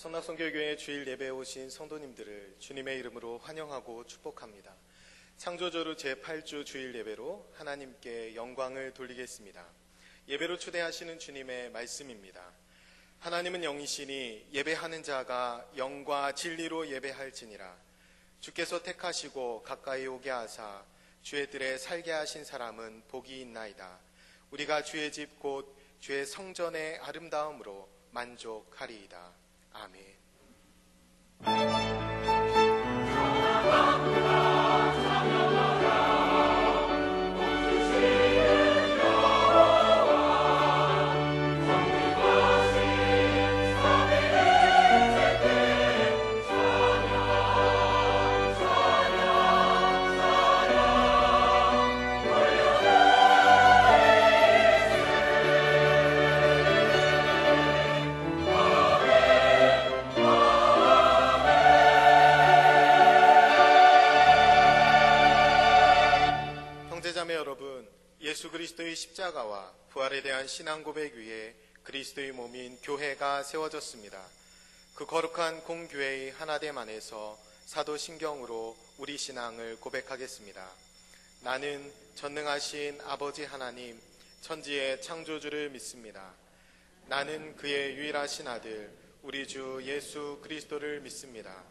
성락선교교회 주일 예배에 오신 성도님들을 주님의 이름으로 환영하고 축복합니다. 창조주로 제8주 주일 예배로 하나님께 영광을 돌리겠습니다. 예배로 초대하시는 주님의 말씀입니다. 하나님은 영이시니 예배하는 자가 영과 진리로 예배할지니라. 주께서 택하시고 가까이 오게 하사 주의 뜰에 살게 하신 사람은 복이 있나이다. 우리가 주의 집 곧 주의 성전의 아름다움으로 만족하리이다. 아멘. 예수 그리스도의 십자가와 부활에 대한 신앙 고백 위에 그리스도의 몸인 교회가 세워졌습니다. 그 거룩한 공교회의 하나됨 안에서 사도신경으로 우리 신앙을 고백하겠습니다. 나는 전능하신 아버지 하나님, 천지의 창조주를 믿습니다. 나는 그의 유일하신 아들, 우리 주 예수 그리스도를 믿습니다.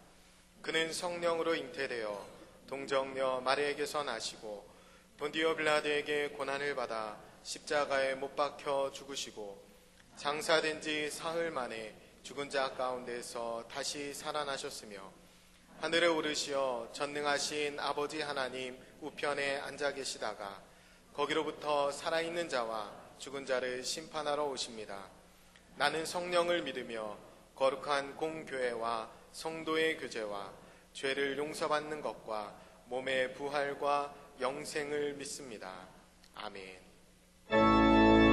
그는 성령으로 잉태되어 동정녀 마리아에게서 나시고 본디오 빌라도에게 고난을 받아 십자가에 못 박혀 죽으시고 장사된 지 사흘 만에 죽은 자 가운데서 다시 살아나셨으며 하늘에 오르시어 전능하신 아버지 하나님 우편에 앉아 계시다가 거기로부터 살아있는 자와 죽은 자를 심판하러 오십니다. 나는 성령을 믿으며 거룩한 공교회와 성도의 교제와 죄를 용서받는 것과 몸의 부활과 영생을 믿습니다. 아멘. 할렐루야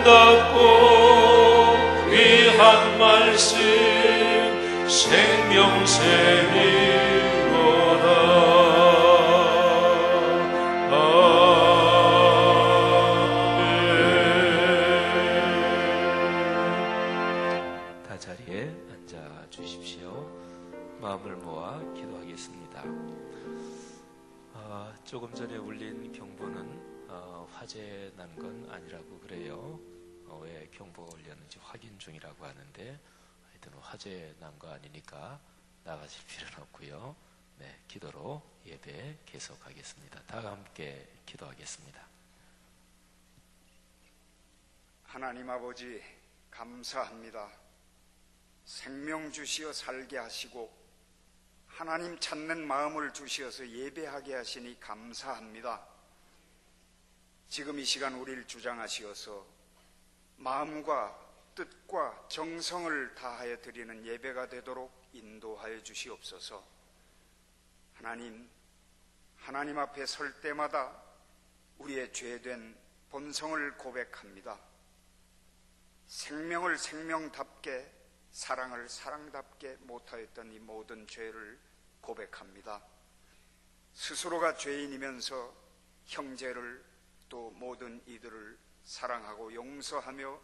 아름답고 귀한 말씀 생명샘이로다. 아멘. 다 자리에 앉아 주십시오. 마음을 모아 기도하겠습니다. 조금 전에 울린 경보는 화재 난 건 아니라고 그래요. 왜 경보가 울렸는지 확인 중이라고 하는데, 하여튼 화재 난 거 아니니까 나가실 필요는 없고요. 네, 기도로 예배 계속하겠습니다. 다 함께 기도하겠습니다. 하나님 아버지, 감사합니다. 생명 주시어 살게 하시고 하나님 찾는 마음을 주시어서 예배하게 하시니 감사합니다. 지금 이 시간 우리를 주장하시어서 마음과 뜻과 정성을 다하여 드리는 예배가 되도록 인도하여 주시옵소서. 하나님 앞에 설 때마다 우리의 죄된 본성을 고백합니다. 생명을 생명답게, 사랑을 사랑답게 못하였던 이 모든 죄를 고백합니다. 스스로가 죄인이면서 형제를 또 모든 이들을 사랑하고 용서하며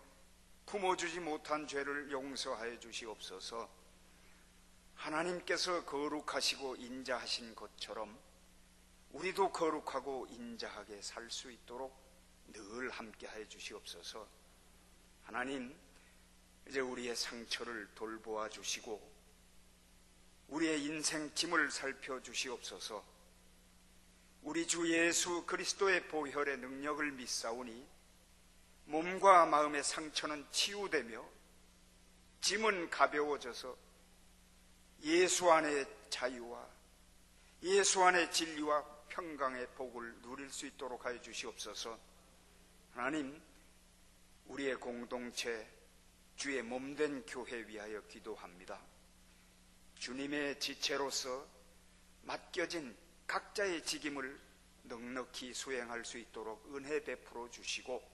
품어주지 못한 죄를 용서하여 주시옵소서. 하나님께서 거룩하시고 인자하신 것처럼 우리도 거룩하고 인자하게 살 수 있도록 늘 함께하여 주시옵소서. 하나님, 이제 우리의 상처를 돌보아 주시고 우리의 인생 짐을 살펴주시옵소서. 우리 주 예수 그리스도의 보혈의 능력을 믿사오니 몸과 마음의 상처는 치유되며 짐은 가벼워져서 예수 안의 자유와 예수 안의 진리와 평강의 복을 누릴 수 있도록 하여 주시옵소서. 하나님, 우리의 공동체 주의 몸된 교회 위하여 기도합니다. 주님의 지체로서 맡겨진 각자의 직임을 넉넉히 수행할 수 있도록 은혜 베풀어 주시고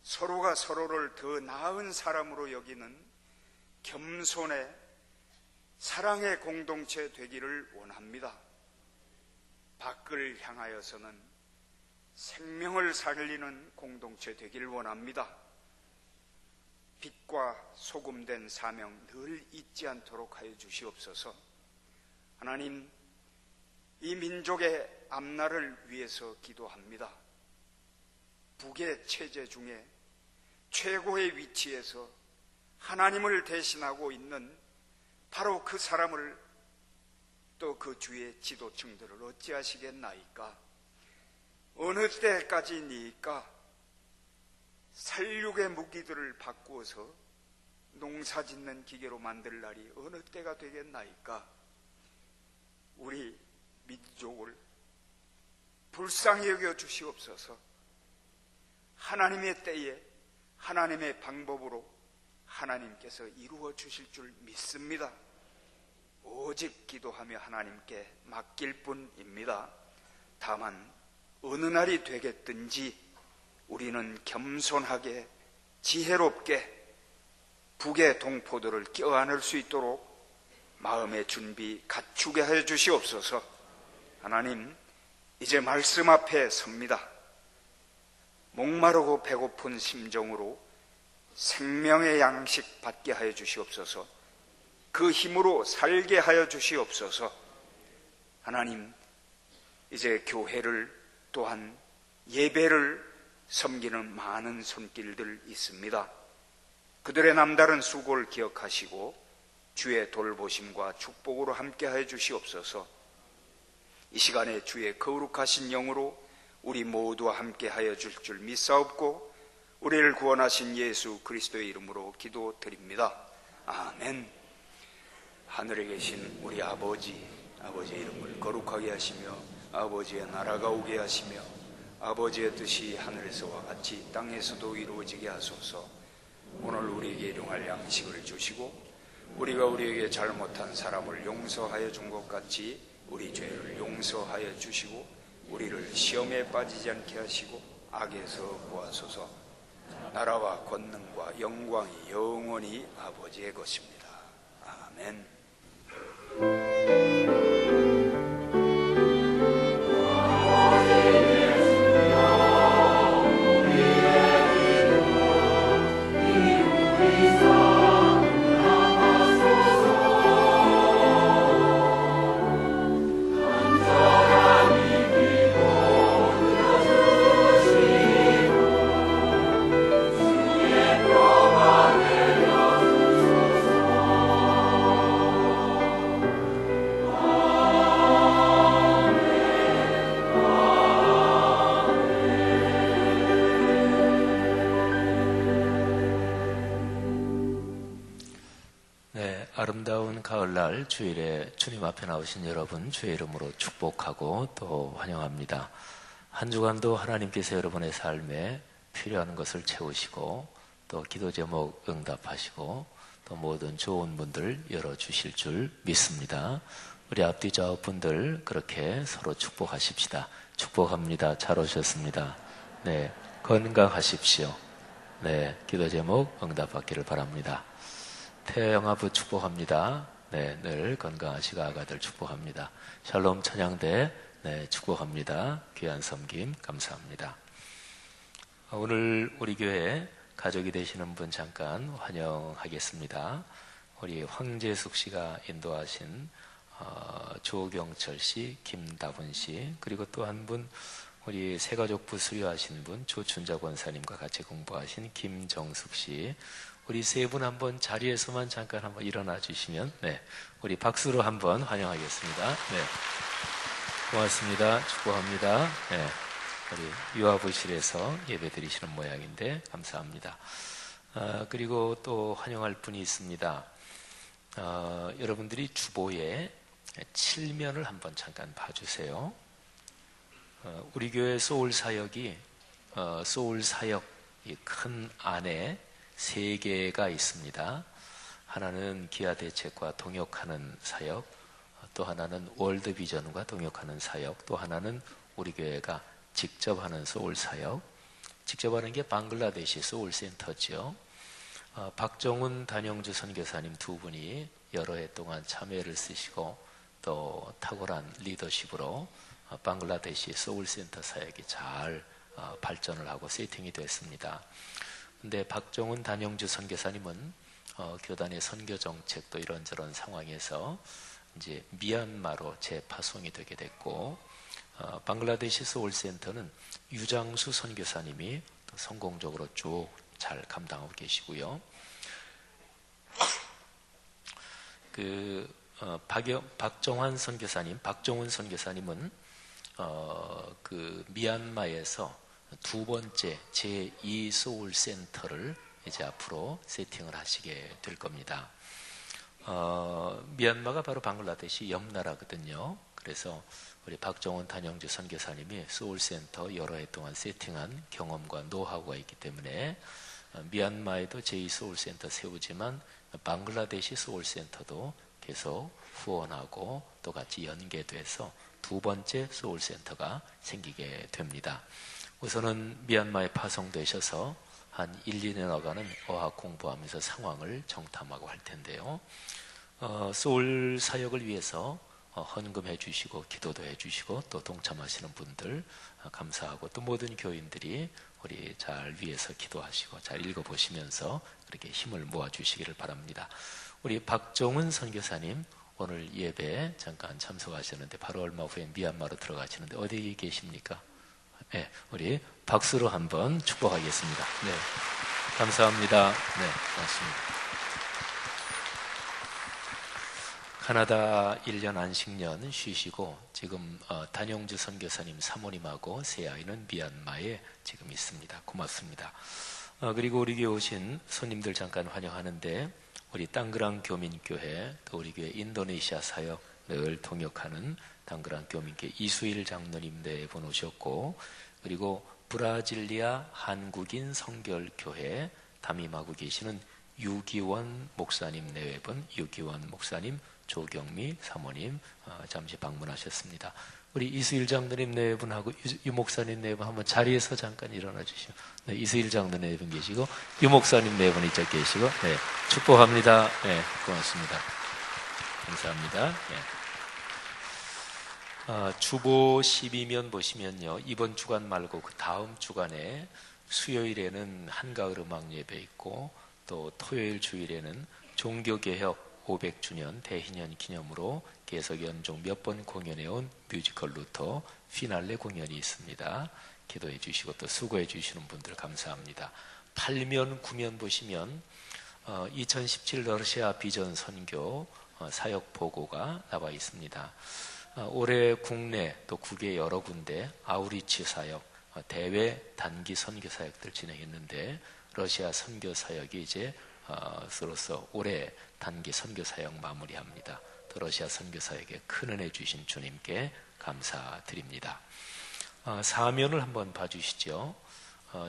서로가 서로를 더 나은 사람으로 여기는 겸손의 사랑의 공동체 되기를 원합니다. 밖을 향하여서는 생명을 살리는 공동체 되기를 원합니다. 빛과 소금된 사명 늘 잊지 않도록 하여 주시옵소서. 하나님, 이 민족의 앞날을 위해서 기도합니다. 북의 체제 중에 최고의 위치에서 하나님을 대신하고 있는 바로 그 사람을 또 그 주의 지도층들을 어찌하시겠나이까? 어느 때까지니까? 살육의 무기들을 바꾸어서 농사 짓는 기계로 만들 날이 어느 때가 되겠나이까? 우리 민족을 불쌍히 여겨 주시옵소서. 하나님의 때에 하나님의 방법으로 하나님께서 이루어 주실 줄 믿습니다. 오직 기도하며 하나님께 맡길 뿐입니다. 다만 어느 날이 되겠든지 우리는 겸손하게 지혜롭게 북의 동포들을 껴안을 수 있도록 마음의 준비 갖추게 하여 주시옵소서. 하나님, 이제 말씀 앞에 섭니다. 목마르고 배고픈 심정으로 생명의 양식 받게 하여 주시옵소서. 그 힘으로 살게 하여 주시옵소서. 하나님, 이제 교회를 또한 예배를 섬기는 많은 손길들 있습니다. 그들의 남다른 수고를 기억하시고 주의 돌보심과 축복으로 함께하여 주시옵소서. 이 시간에 주의 거룩하신 영으로 우리 모두와 함께하여 줄 줄 믿사옵고 우리를 구원하신 예수 그리스도의 이름으로 기도드립니다. 아멘. 하늘에 계신 우리 아버지의 이름을 거룩하게 하시며 아버지의 나라가 오게 하시며 아버지의 뜻이 하늘에서와 같이 땅에서도 이루어지게 하소서. 오늘 우리에게 일용할 양식을 주시고 우리가 우리에게 잘못한 사람을 용서하여 준 것 같이 우리 죄를 용서하여 주시고 우리를 시험에 빠지지 않게 하시고 악에서 구하소서. 나라와 권능과 영광이 영원히 아버지의 것입니다. 아멘. 아름다운 가을날 주일에 주님 앞에 나오신 여러분 주의 이름으로 축복하고 또 환영합니다. 한 주간도 하나님께서 여러분의 삶에 필요한 것을 채우시고 또 기도 제목 응답하시고 또 모든 좋은 문들 열어주실 줄 믿습니다. 우리 앞뒤 좌우분들 그렇게 서로 축복하십시다. 축복합니다. 잘 오셨습니다. 네, 건강하십시오. 네, 기도 제목 응답받기를 바랍니다. 태영아부 축복합니다. 네, 늘 건강하시고 아가들 축복합니다. 샬롬 찬양대 네, 축복합니다. 귀한 섬김 감사합니다. 오늘 우리 교회 가족이 되시는 분 잠깐 환영하겠습니다. 우리 황재숙 씨가 인도하신 조경철 씨, 김다분 씨, 그리고 또 한 분 우리 새가족부 수료하신 분 조춘자 권사님과 같이 공부하신 김정숙 씨, 우리 세 분 한번 자리에서만 잠깐 한번 일어나 주시면 네, 우리 박수로 한번 환영하겠습니다. 네, 고맙습니다. 축복합니다. 네, 우리 유아부실에서 예배 드리시는 모양인데 감사합니다. 그리고 또 환영할 분이 있습니다. 여러분들이 주보에 칠면을 한번 잠깐 봐주세요. 우리 교회 소울 사역이 소울 사역 이 큰 안에 세 개가 있습니다. 하나는 기아 대책과 동역하는 사역, 또 하나는 월드 비전과 동역하는 사역, 또 하나는 우리 교회가 직접 하는 소울 사역. 직접 하는 게 방글라데시 소울 센터죠. 박정훈 단영주 선교사님 두 분이 여러 해 동안 참여를 쓰시고 또 탁월한 리더십으로 방글라데시 소울 센터 사역이 잘 발전을 하고 세팅이 됐습니다. 근데 박정훈 단영주 선교사님은 교단의 선교 정책도 이런저런 상황에서 이제 미얀마로 재파송이 되게 됐고, 방글라데시 소울센터는 유장수 선교사님이 성공적으로 쭉 잘 감당하고 계시고요. 박정훈 선교사님은 미얀마에서 두 번째 제2 소울 센터를 이제 앞으로 세팅을 하시게 될 겁니다. 미얀마가 바로 방글라데시 옆나라거든요. 그래서 우리 박정훈 단영주 선교사님이 소울 센터 여러 해 동안 세팅한 경험과 노하우가 있기 때문에 미얀마에도 제2 소울 센터 세우지만 방글라데시 소울 센터도 계속 후원하고 또 같이 연계돼서 두 번째 소울 센터가 생기게 됩니다. 우선은 미얀마에 파송되셔서 한 1, 2년여간은 어학 공부하면서 상황을 정탐하고 할 텐데요. 소울 사역을 위해서 헌금해 주시고 기도도 해 주시고 또 동참하시는 분들 감사하고 또 모든 교인들이 우리 잘 위해서 기도하시고 잘 읽어보시면서 그렇게 힘을 모아 주시기를 바랍니다. 우리 박정훈 선교사님 오늘 예배 잠깐 참석하셨는데 바로 얼마 후에 미얀마로 들어가시는데 어디 계십니까? 네, 우리 박수로 한번 축복하겠습니다. 네, 감사합니다. 네, 고맙습니다. 카나다 1년 안식년 쉬시고 지금 단영주 선교사님 사모님하고 세 아이는 미얀마에 지금 있습니다. 고맙습니다. 그리고 우리 교회 오신 손님들 잠깐 환영하는데 우리 땅그랑 교민교회 또 우리 교회 인도네시아 사역 늘 동역하는 땅그랑 교민교회 이수일 장로님 네 분 오셨고 그리고 브라질리아 한국인 성결교회 담임하고 계시는 유기원 목사님 네 분, 유기원 목사님, 조경미 사모님 잠시 방문하셨습니다. 우리 이수일 장로님 네 분하고 유 목사님 네 분 한번 자리에서 잠깐 일어나 주시오. 네, 이수일 장로 네 분 계시고 유 목사님 네 분 이쪽 계시고, 네, 축복합니다. 네, 고맙습니다. 감사합니다. 네. 주보 12면 보시면요, 이번 주간 말고 그 다음 주간에 수요일에는 한가을 음악 예배 있고, 또 토요일 주일에는 종교개혁 500주년 대희년 기념으로 계속 연중 몇 번 공연해온 뮤지컬 루터 피날레 공연이 있습니다. 기도해 주시고 또 수고해 주시는 분들 감사합니다. 8면 9면 보시면 2017 러시아 비전 선교 사역 보고가 나와 있습니다. 올해 국내 또 국외 여러 군데 아우리치 사역, 대외 단기 선교 사역들 진행했는데, 러시아 선교 사역이 이제 서로서 올해 단기 선교 사역 마무리합니다. 또 러시아 선교 사역에 큰 은혜 주신 주님께 감사드립니다. 사면을 한번 봐주시죠.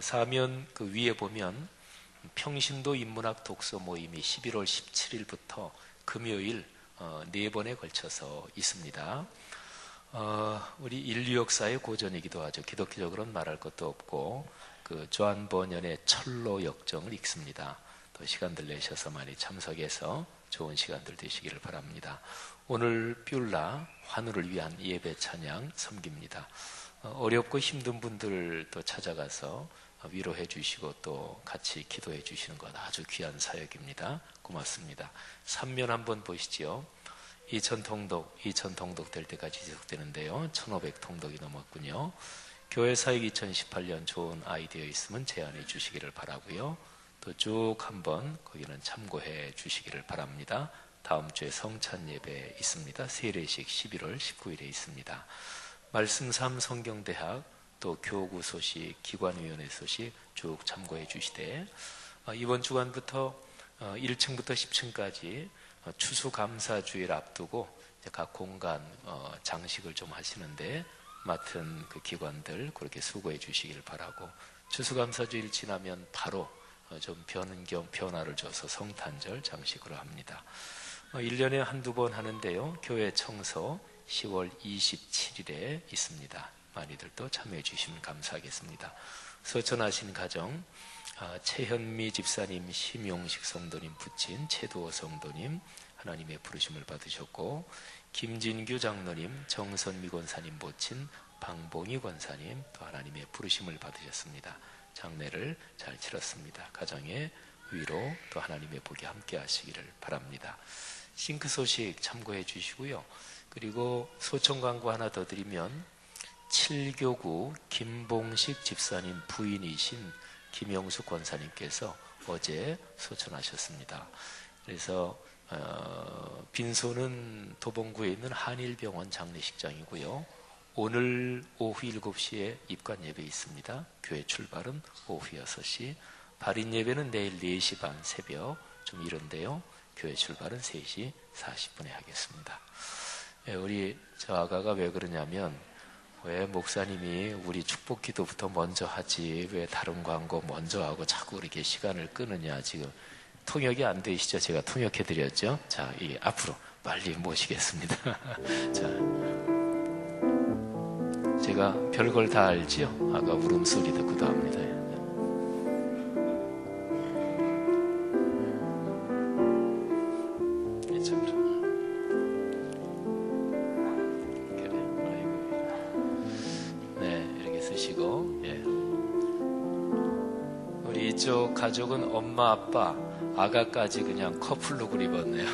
사면 그 위에 보면 평신도 인문학 독서 모임이 11월 17일부터 금요일 4번에 걸쳐서 있습니다. 우리 인류 역사의 고전이기도 하죠. 기독교적으로는 말할 것도 없고, 그 조한 번연의 철로 역정을 읽습니다. 또 시간들 내셔서 많이 참석해서 좋은 시간들 되시기를 바랍니다. 오늘 뷸라 환우를 위한 예배 찬양 섬깁니다. 어렵고 힘든 분들 또 찾아가서 위로해 주시고 또 같이 기도해 주시는 것 아주 귀한 사역입니다. 고맙습니다. 3면 한번 보시죠. 2000통독 될 때까지 지속되는데요. 1500통독이 넘었군요. 교회 사역 2018년 좋은 아이디어 있으면 제안해 주시기를 바라고요. 또 쭉 한번 거기는 참고해 주시기를 바랍니다. 다음 주에 성찬 예배 있습니다. 세례식 11월 19일에 있습니다. 말씀 3 성경대학 또 교구 소식, 기관위원회 소식 쭉 참고해 주시되, 이번 주간부터 1층부터 10층까지 추수감사주일 앞두고 각 공간 장식을 좀 하시는데, 맡은 그 기관들 그렇게 수고해 주시길 바라고, 추수감사주일 지나면 바로 좀 변화를 줘서 성탄절 장식으로 합니다. 1년에 한두 번 하는데요. 교회 청소 10월 27일에 있습니다. 많이들 또 참여해 주시면 감사하겠습니다. 서천하신 가정, 최현미 집사님, 심용식 성도님 부친 최도호 성도님 하나님의 부르심을 받으셨고, 김진규 장로님, 정선미 권사님 모친 방봉희 권사님 또 하나님의 부르심을 받으셨습니다. 장례를 잘 치렀습니다. 가정의 위로 또 하나님의 복이 함께 하시기를 바랍니다. 싱크 소식 참고해 주시고요. 그리고 소청 광고 하나 더 드리면, 7교구 김봉식 집사님 부인이신 김영숙 권사님께서 어제 소천하셨습니다. 그래서 빈소는 도봉구에 있는 한일병원 장례식장이고요. 오늘 오후 7시에 입관 예배 있습니다. 교회 출발은 오후 6시, 발인 예배는 내일 4시 반 새벽, 좀 이른데요. 교회 출발은 3시 40분에 하겠습니다. 우리 저 아가가 왜 그러냐면, 왜 목사님이 우리 축복 기도부터 먼저 하지 왜 다른 광고 먼저 하고 자꾸 이렇게 시간을 끄느냐. 지금 통역이 안 되시죠? 제가 통역해 드렸죠. 자, 이 앞으로 빨리 모시겠습니다. 자, 제가 별걸 다 알지요? 아까 울음소리 듣고도 합니다. 이쪽 가족은 엄마, 아빠, 아가까지 그냥 커플룩을 입었네요.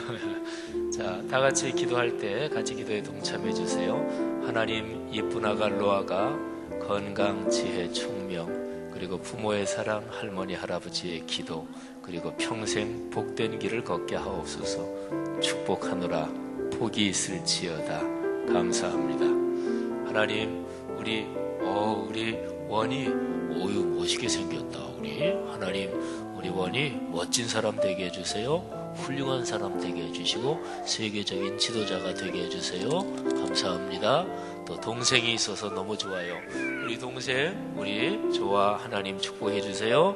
자, 다 같이 기도할 때 같이 기도에 동참해 주세요. 하나님, 이쁜 아가 로아가 건강, 지혜, 총명, 그리고 부모의 사랑, 할머니, 할아버지의 기도, 그리고 평생 복된 길을 걷게 하옵소서. 축복하노라. 복이 있을지어다. 감사합니다. 하나님, 우리 원이 오유 멋있게 생겼다. 하나님, 우리 원이 멋진 사람 되게 해주세요. 훌륭한 사람 되게 해주시고 세계적인 지도자가 되게 해주세요. 감사합니다. 또 동생이 있어서 너무 좋아요. 우리 동생, 우리 조아 하나님 축복해 주세요.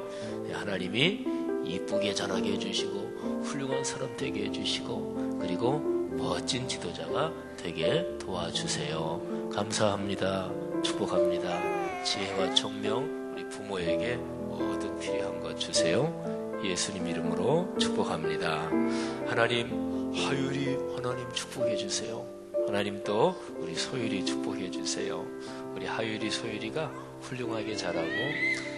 하나님이 이쁘게 자라게 해주시고 훌륭한 사람 되게 해주시고, 그리고 멋진 지도자가 되게 도와주세요. 감사합니다. 축복합니다. 지혜와 총명 우리 부모에게 모든 필요한 것 주세요. 예수님 이름으로 축복합니다. 하나님 하율이 하나님 축복해 주세요. 하나님 또 우리 소율이 축복해 주세요. 우리 하율이 소율이가 훌륭하게 자라고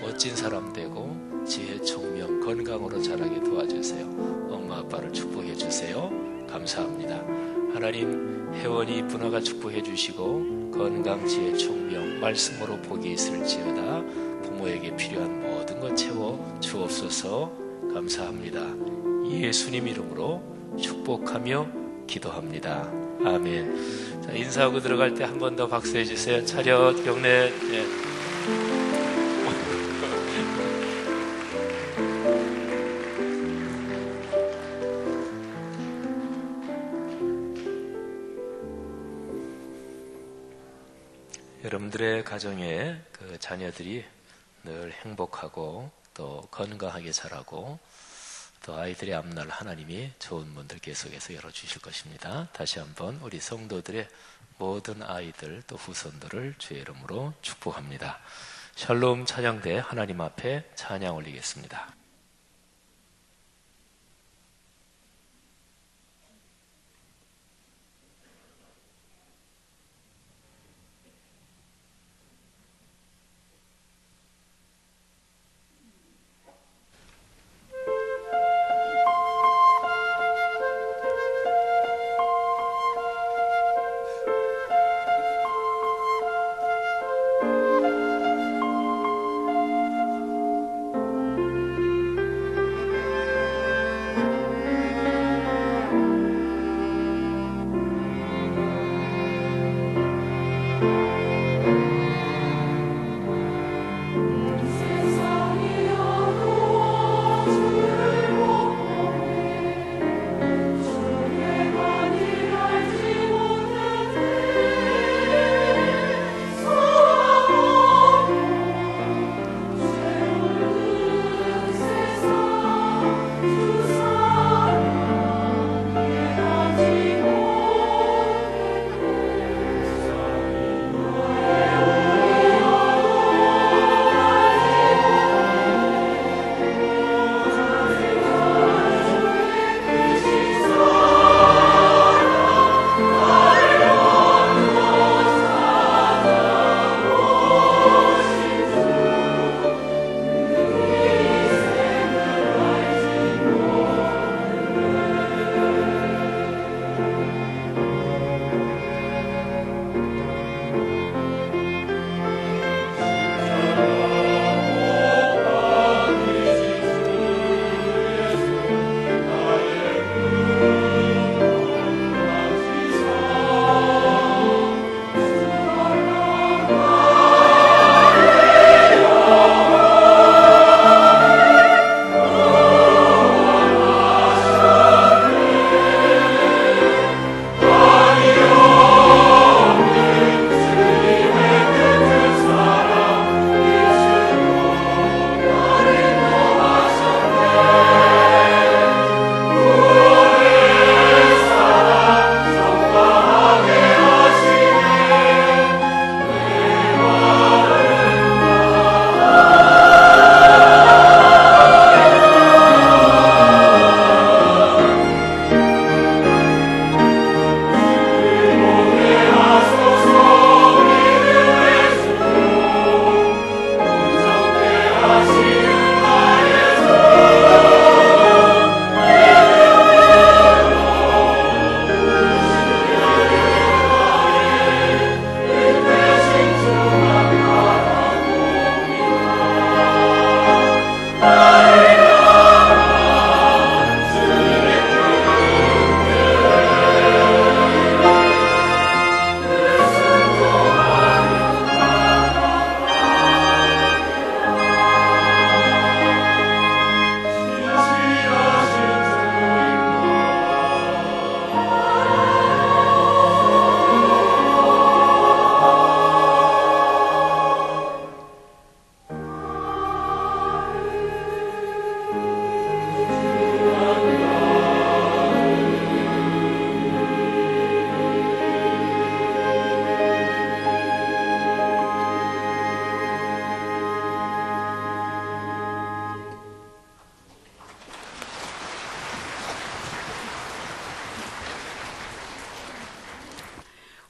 멋진 사람 되고 지혜 총명 건강으로 자라게 도와주세요. 엄마 아빠를 축복해 주세요. 감사합니다. 하나님 혜원이 분화가 축복해 주시고 건강 지혜 총명 말씀으로 복이 있을지어다. 부모에게 필요한 모든 것 채워 주옵소서. 감사합니다. 예수님 이름으로 축복하며 기도합니다. 아멘. 자, 인사하고 들어갈 때 한 번 더 박수해 주세요. 차렷 경례. 예. 여러분들의 가정에 그 자녀들이 늘 행복하고 또 건강하게 자라고 또 아이들의 앞날 하나님이 좋은 문들 계속해서 열어주실 것입니다. 다시 한번 우리 성도들의 모든 아이들 또 후손들을 주의 이름으로 축복합니다. 샬롬 찬양대 하나님 앞에 찬양 올리겠습니다.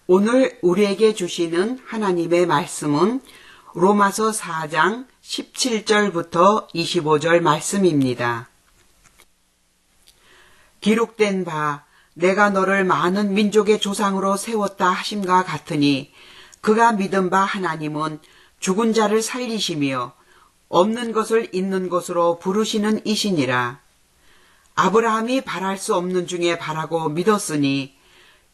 오늘 우리에게 주시는 하나님의 말씀은 로마서 4장 17절부터 25절 말씀입니다. 기록된 바 내가 너를 많은 민족의 조상으로 세웠다 하심과 같으니 그가 믿은 바 하나님은 죽은 자를 살리시며 없는 것을 있는 것으로 부르시는 이시니라. 아브라함이 바랄 수 없는 중에 바라고 믿었으니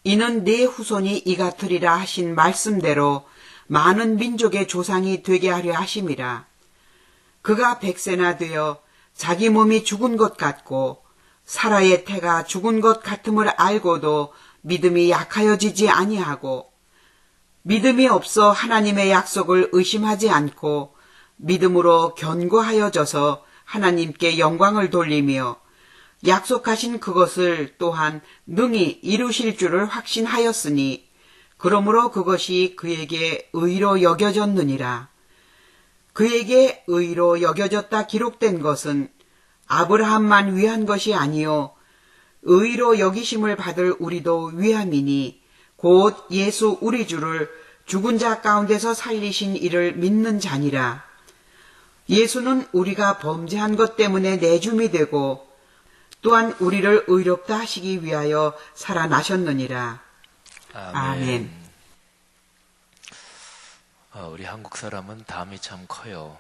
이는 네 후손이 이같으리라 하신 말씀대로 많은 민족의 조상이 되게 하려 하심이라. 그가 100세나 되어 자기 몸이 죽은 것 같고 사라의 태가 죽은 것 같음을 알고도 믿음이 약하여지지 아니하고 믿음이 없어 하나님의 약속을 의심하지 않고 믿음으로 견고하여져서 하나님께 영광을 돌리며 약속하신 그것을 또한 능히 이루실 줄을 확신하였으니 그러므로 그것이 그에게 의로 여겨졌느니라. 그에게 의로 여겨졌다 기록된 것은 아브라함만 위한 것이 아니요 의로 여기심을 받을 우리도 위함이니 곧 예수 우리 주를 죽은 자 가운데서 살리신 이를 믿는 자니라. 예수는 우리가 범죄한 것 때문에 내줌이 되고 또한 우리를 의롭다 하시기 위하여 살아나셨느니라. 아멘. 우리 한국 사람은 담이 참 커요.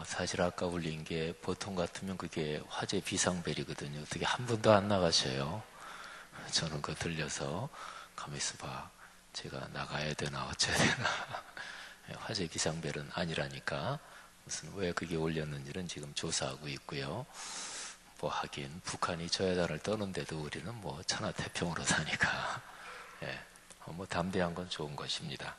사실 아까 울린 게 보통 같으면 그게 화재 비상벨이거든요. 어떻게 한 분도 안 나가셔요. 저는 그거 들려서 가만히 있어봐. 제가 나가야 되나 어째야 되나. 화재 비상벨은 아니라니까. 무슨 왜 그게 울렸는지는 지금 조사하고 있고요. 뭐 하긴 북한이 저 여자를 떠는데도 우리는 뭐 천하태평으로 사니까 뭐 담대한 건 좋은 것입니다.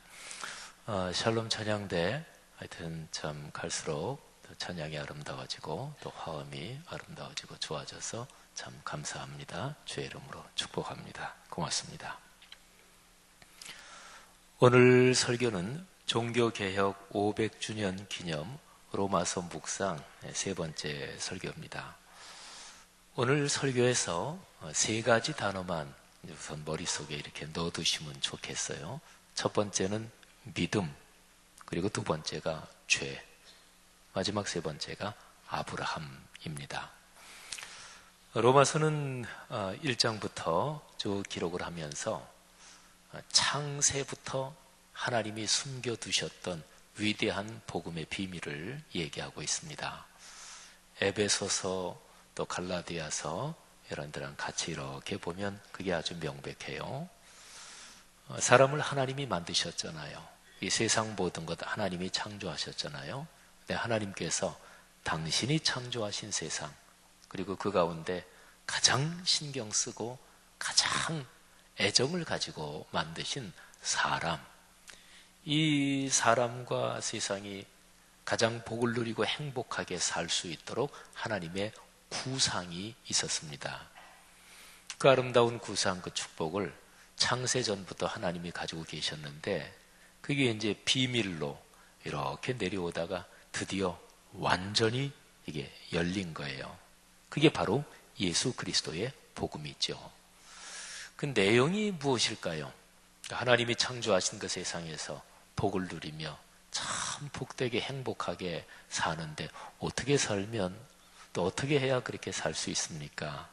샬롬 찬양대 하여튼 참 갈수록 찬양이 아름다워지고 또 화음이 아름다워지고 좋아져서 참 감사합니다. 주의 이름으로 축복합니다. 고맙습니다. 오늘 설교는 종교개혁 500주년 기념 로마서 묵상 세 번째 설교입니다. 오늘 설교에서 세 가지 단어만 우선 머릿속에 이렇게 넣어두시면 좋겠어요. 첫 번째는 믿음, 그리고 두 번째가 죄, 마지막 세 번째가 아브라함입니다. 로마서는 1장부터 쭉 기록을 하면서 창세부터 하나님이 숨겨두셨던 위대한 복음의 비밀을 얘기하고 있습니다. 에베소서 또 갈라디아서 이런 데랑 같이 이렇게 보면 그게 아주 명백해요. 사람을 하나님이 만드셨잖아요. 이 세상 모든 것 하나님이 창조하셨잖아요. 근데 하나님께서 당신이 창조하신 세상, 그리고 그 가운데 가장 신경 쓰고 가장 애정을 가지고 만드신 사람, 이 사람과 세상이 가장 복을 누리고 행복하게 살 수 있도록 하나님의 구상이 있었습니다. 그 아름다운 구상, 그 축복을 창세전부터 하나님이 가지고 계셨는데 그게 이제 비밀로 이렇게 내려오다가 드디어 완전히 이게 열린 거예요. 그게 바로 예수 그리스도의 복음이죠. 그 내용이 무엇일까요? 하나님이 창조하신 그 세상에서 복을 누리며 참 복되게 행복하게 사는데 어떻게 살면 또 어떻게 해야 그렇게 살 수 있습니까?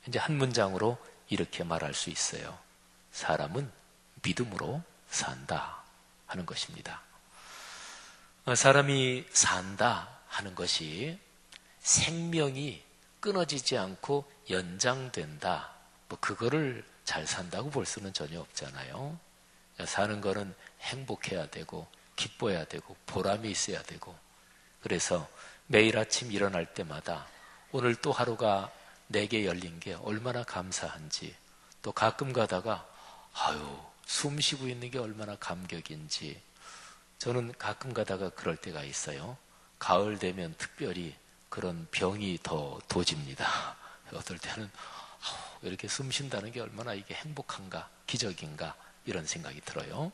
이제 한 문장으로 이렇게 말할 수 있어요. 사람은 믿음으로 산다 하는 것입니다. 사람이 산다 하는 것이 생명이 끊어지지 않고 연장된다. 뭐 그거를 잘 산다고 볼 수는 전혀 없잖아요. 사는 거는 행복해야 되고 기뻐야 되고 보람이 있어야 되고, 그래서 매일 아침 일어날 때마다 오늘 또 하루가 내게 열린 게 얼마나 감사한지, 또 가끔 가다가 숨 쉬고 있는 게 얼마나 감격인지. 저는 가끔 가다가 그럴 때가 있어요. 가을 되면 특별히 그런 병이 더 도집니다. 어떨 때는 이렇게 숨 쉰다는 게 얼마나 이게 행복한가, 기적인가, 이런 생각이 들어요.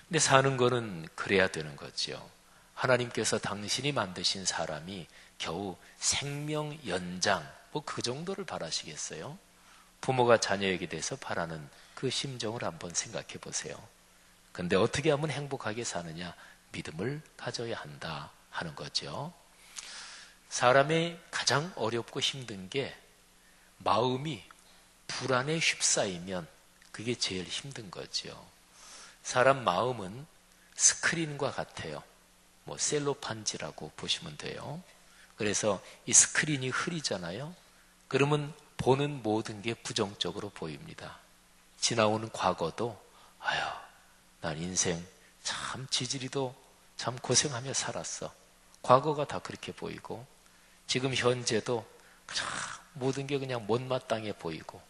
근데 사는 거는 그래야 되는 거죠. 하나님께서 당신이 만드신 사람이 겨우 생명 연장, 뭐 그 정도를 바라시겠어요? 부모가 자녀에게 대해서 바라는 그 심정을 한번 생각해 보세요. 근데 어떻게 하면 행복하게 사느냐? 믿음을 가져야 한다 하는 거죠. 사람이 가장 어렵고 힘든 게 마음이 불안에 휩싸이면 그게 제일 힘든 거죠. 사람 마음은 스크린과 같아요. 뭐 셀로판지라고 보시면 돼요. 그래서 이 스크린이 흐리잖아요. 그러면 보는 모든 게 부정적으로 보입니다. 지나오는 과거도 아유, 난 인생 참 지지리도 참 고생하며 살았어. 과거가 다 그렇게 보이고 지금 현재도 참 모든 게 그냥 못마땅해 보이고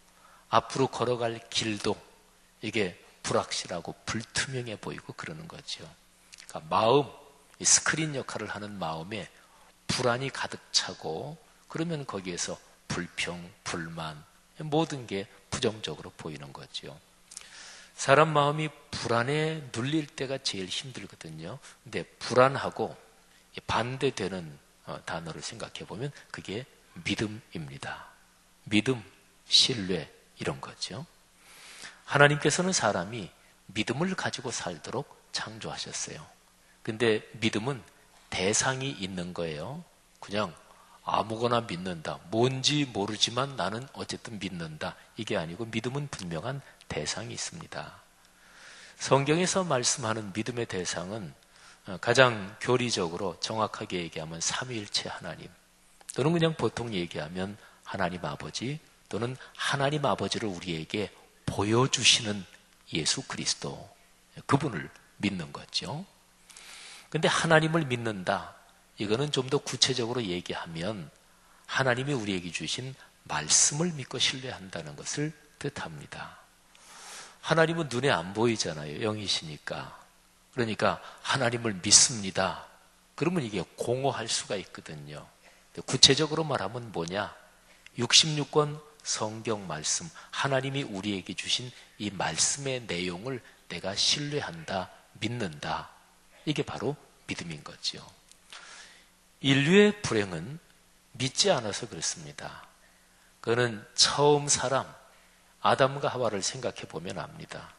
앞으로 걸어갈 길도 이게 불확실하고 불투명해 보이고 그러는 거죠. 그러니까 마음, 이 스크린 역할을 하는 마음에 불안이 가득 차고 그러면 거기에서 불평, 불만 모든 게 부정적으로 보이는 거죠. 사람 마음이 불안에 눌릴 때가 제일 힘들거든요. 근데 불안하고 반대되는 단어를 생각해 보면 그게 믿음입니다. 믿음, 신뢰 이런 거죠. 하나님께서는 사람이 믿음을 가지고 살도록 창조하셨어요. 근데 믿음은 대상이 있는 거예요. 그냥 아무거나 믿는다. 뭔지 모르지만 나는 어쨌든 믿는다. 이게 아니고 믿음은 분명한 대상이 있습니다. 성경에서 말씀하는 믿음의 대상은 가장 교리적으로 정확하게 얘기하면 삼위일체 하나님, 또는 그냥 보통 얘기하면 하나님 아버지, 또는 하나님 아버지를 우리에게 보여주시는 예수 그리스도, 그분을 믿는 거죠. 근데 하나님을 믿는다, 이거는 좀 더 구체적으로 얘기하면 하나님이 우리에게 주신 말씀을 믿고 신뢰한다는 것을 뜻합니다. 하나님은 눈에 안 보이잖아요. 영이시니까. 그러니까 하나님을 믿습니다. 그러면 이게 공허할 수가 있거든요. 구체적으로 말하면 뭐냐? 66권 성경 말씀, 하나님이 우리에게 주신 이 말씀의 내용을 내가 신뢰한다, 믿는다. 이게 바로 믿음인 거죠. 인류의 불행은 믿지 않아서 그렇습니다. 그는 처음 사람 아담과 하와를 생각해 보면 압니다.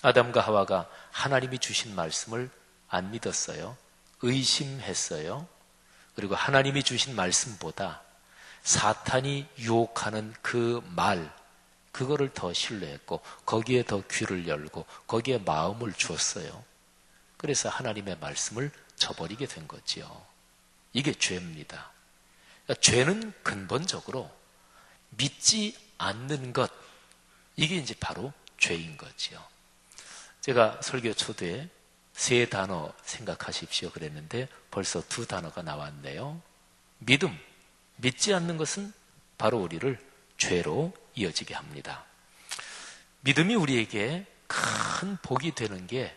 아담과 하와가 하나님이 주신 말씀을 안 믿었어요. 의심했어요. 그리고 하나님이 주신 말씀보다 사탄이 유혹하는 그 말, 그거를 더 신뢰했고 거기에 더 귀를 열고 거기에 마음을 주었어요. 그래서 하나님의 말씀을 저버리게 된 거지요. 이게 죄입니다. 그러니까 죄는 근본적으로 믿지 않는 것, 이게 이제 바로 죄인 거지요. 제가 설교 초대에 3 단어 생각하십시오 그랬는데 벌써 2 단어가 나왔네요. 믿음, 믿지 않는 것은 바로 우리를 죄로 이어지게 합니다. 믿음이 우리에게 큰 복이 되는 게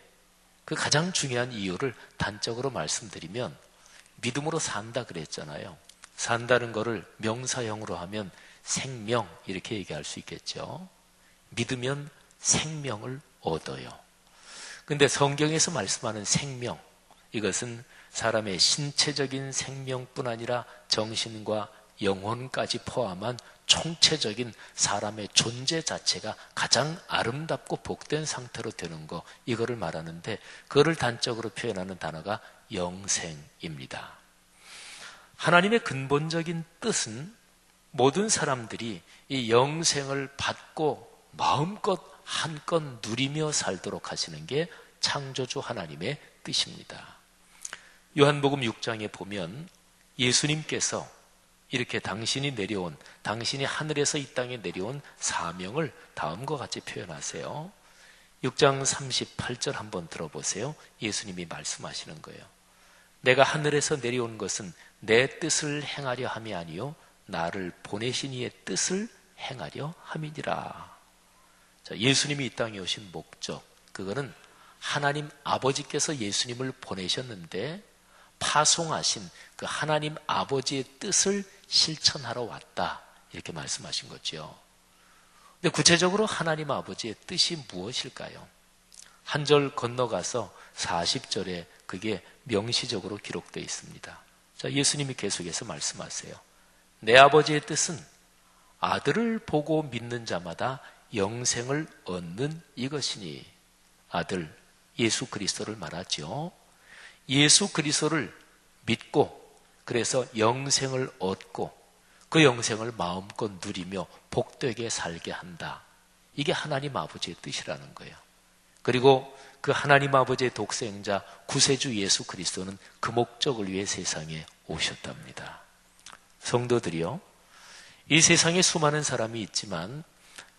그 가장 중요한 이유를 단적으로 말씀드리면 믿음으로 산다 그랬잖아요. 산다는 거를 명사형으로 하면 생명 이렇게 얘기할 수 있겠죠. 믿으면 생명을 얻어요. 근데 성경에서 말씀하는 생명, 이것은 사람의 신체적인 생명뿐 아니라 정신과 영혼까지 포함한 총체적인 사람의 존재 자체가 가장 아름답고 복된 상태로 되는 거, 이거를 말하는데 그거를 단적으로 표현하는 단어가 영생입니다. 하나님의 근본적인 뜻은 모든 사람들이 이 영생을 받고 마음껏 한껏 누리며 살도록 하시는 게 창조주 하나님의 뜻입니다. 요한복음 6장에 보면 예수님께서 이렇게 당신이 하늘에서 이 땅에 내려온 사명을 다음과 같이 표현하세요. 6장 38절 한번 들어보세요. 예수님이 말씀하시는 거예요. 내가 하늘에서 내려온 것은 내 뜻을 행하려 함이 아니요 나를 보내신 이의 뜻을 행하려 함이니라. 자, 예수님이 이 땅에 오신 목적, 그거는 하나님 아버지께서 예수님을 보내셨는데 파송하신 그 하나님 아버지의 뜻을 실천하러 왔다, 이렇게 말씀하신 거죠. 근데 구체적으로 하나님 아버지의 뜻이 무엇일까요? 한 절 건너가서 40절에 그게 명시적으로 기록되어 있습니다. 자, 예수님이 계속해서 말씀하세요. 내 아버지의 뜻은 아들을 보고 믿는 자마다 영생을 얻는 이것이니. 아들 예수 그리스도를 말하죠. 예수 그리스도를 믿고 그래서 영생을 얻고 그 영생을 마음껏 누리며 복되게 살게 한다. 이게 하나님 아버지의 뜻이라는 거예요. 그리고 그 하나님 아버지의 독생자 구세주 예수 그리스도는 그 목적을 위해 세상에 오셨답니다. 성도들이요, 이 세상에 수많은 사람이 있지만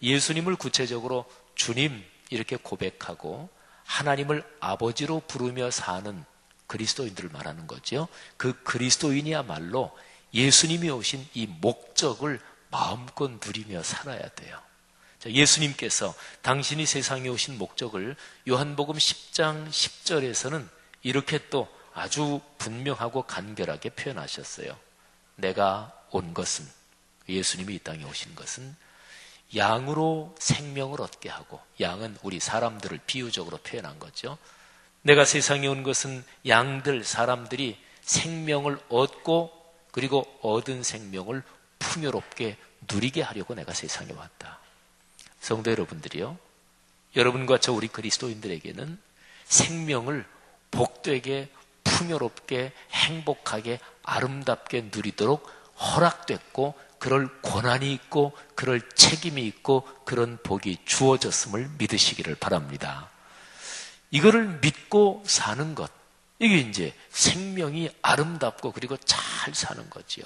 예수님을 구체적으로 주님 이렇게 고백하고 하나님을 아버지로 부르며 사는 그리스도인들을 말하는 거죠. 그 그리스도인이야말로 예수님이 오신 이 목적을 마음껏 누리며 살아야 돼요. 예수님께서 당신이 세상에 오신 목적을 요한복음 10장 10절에서는 이렇게 또 아주 분명하고 간결하게 표현하셨어요. 내가 온 것은, 예수님이 이 땅에 오신 것은 양으로 생명을 얻게 하고, 양은 우리 사람들을 비유적으로 표현한 거죠. 내가 세상에 온 것은 양들, 사람들이 생명을 얻고 그리고 얻은 생명을 풍요롭게 누리게 하려고 내가 세상에 왔다. 성도 여러분들이요, 여러분과 저 우리 그리스도인들에게는 생명을 복되게 풍요롭게 행복하게 아름답게 누리도록 허락됐고 그럴 권한이 있고 그럴 책임이 있고 그런 복이 주어졌음을 믿으시기를 바랍니다. 이거를 믿고 사는 것, 이게 이제 생명이 아름답고 그리고 잘 사는 거지요.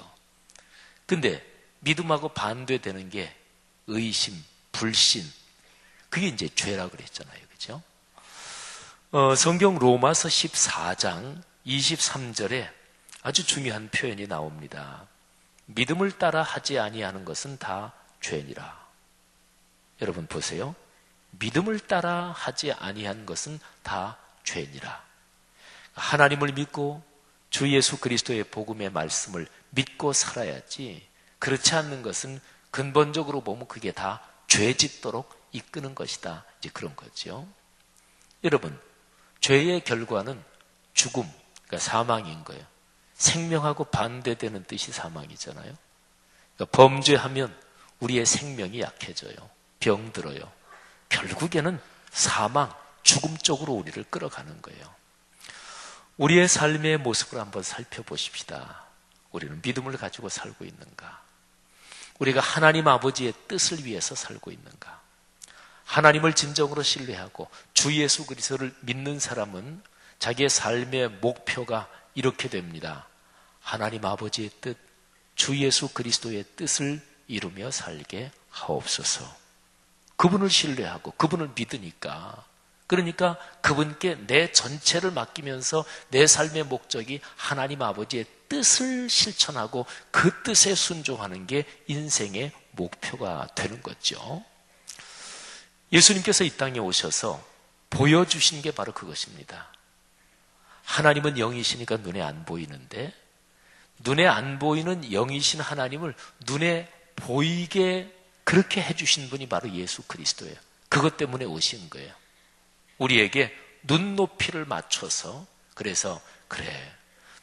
근데 믿음하고 반대되는 게 의심, 불신, 그게 이제 죄라 그랬잖아요. 그죠? 성경 로마서 14장 23절에 아주 중요한 표현이 나옵니다. 믿음을 따라 하지 아니하는 것은 다 죄니라. 여러분 보세요. 믿음을 따라 하지 아니한 것은 다 죄니라. 하나님을 믿고 주 예수 그리스도의 복음의 말씀을 믿고 살아야지, 그렇지 않는 것은 근본적으로 보면 그게 다 죄 짓도록 이끄는 것이다. 이제 그런 거죠. 여러분, 죄의 결과는 죽음, 그러니까 사망인 거예요. 생명하고 반대되는 뜻이 사망이잖아요. 그러니까 범죄하면 우리의 생명이 약해져요. 병들어요. 결국에는 사망, 죽음 쪽으로 우리를 끌어가는 거예요. 우리의 삶의 모습을 한번 살펴보십시다. 우리는 믿음을 가지고 살고 있는가? 우리가 하나님 아버지의 뜻을 위해서 살고 있는가? 하나님을 진정으로 신뢰하고 주 예수 그리스도를 믿는 사람은 자기의 삶의 목표가 이렇게 됩니다. 하나님 아버지의 뜻, 주 예수 그리스도의 뜻을 이루며 살게 하옵소서. 그분을 신뢰하고 그분을 믿으니까, 그러니까 그분께 내 전체를 맡기면서 내 삶의 목적이 하나님 아버지의 뜻을 실천하고 그 뜻에 순종하는 게 인생의 목표가 되는 거죠. 예수님께서 이 땅에 오셔서 보여주신 게 바로 그것입니다. 하나님은 영이시니까 눈에 안 보이는데, 눈에 안 보이는 영이신 하나님을 눈에 보이게 그렇게 해주신 분이 바로 예수 그리스도예요. 그것 때문에 오신 거예요. 우리에게 눈높이를 맞춰서, 그래서 그래,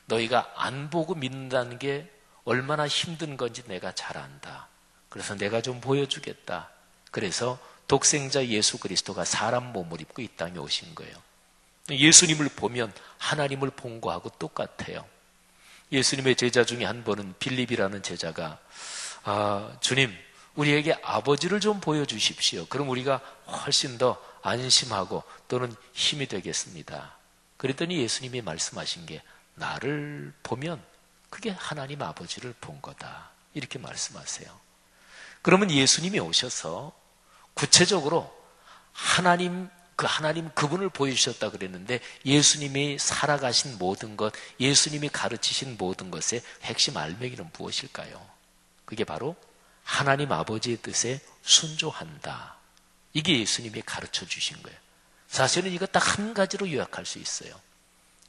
너희가 안 보고 믿는다는 게 얼마나 힘든 건지 내가 잘 안다. 그래서 내가 좀 보여주겠다. 그래서 독생자 예수 그리스도가 사람 몸을 입고 이 땅에 오신 거예요. 예수님을 보면 하나님을 본 거하고 똑같아요. 예수님의 제자 중에 한 분은 빌립이라는 제자가 주님, 우리에게 아버지를 좀 보여주십시오. 그럼 우리가 훨씬 더 안심하고 또는 힘이 되겠습니다. 그랬더니 예수님이 말씀하신 게, 나를 보면 그게 하나님 아버지를 본 거다. 이렇게 말씀하세요. 그러면 예수님이 오셔서 구체적으로 하나님 그분을 보여주셨다 그랬는데, 예수님이 살아가신 모든 것, 예수님이 가르치신 모든 것의 핵심 알맹이는 무엇일까요? 그게 바로 하나님 아버지의 뜻에 순종한다. 이게 예수님이 가르쳐 주신 거예요. 사실은 이거 딱 한 가지로 요약할 수 있어요.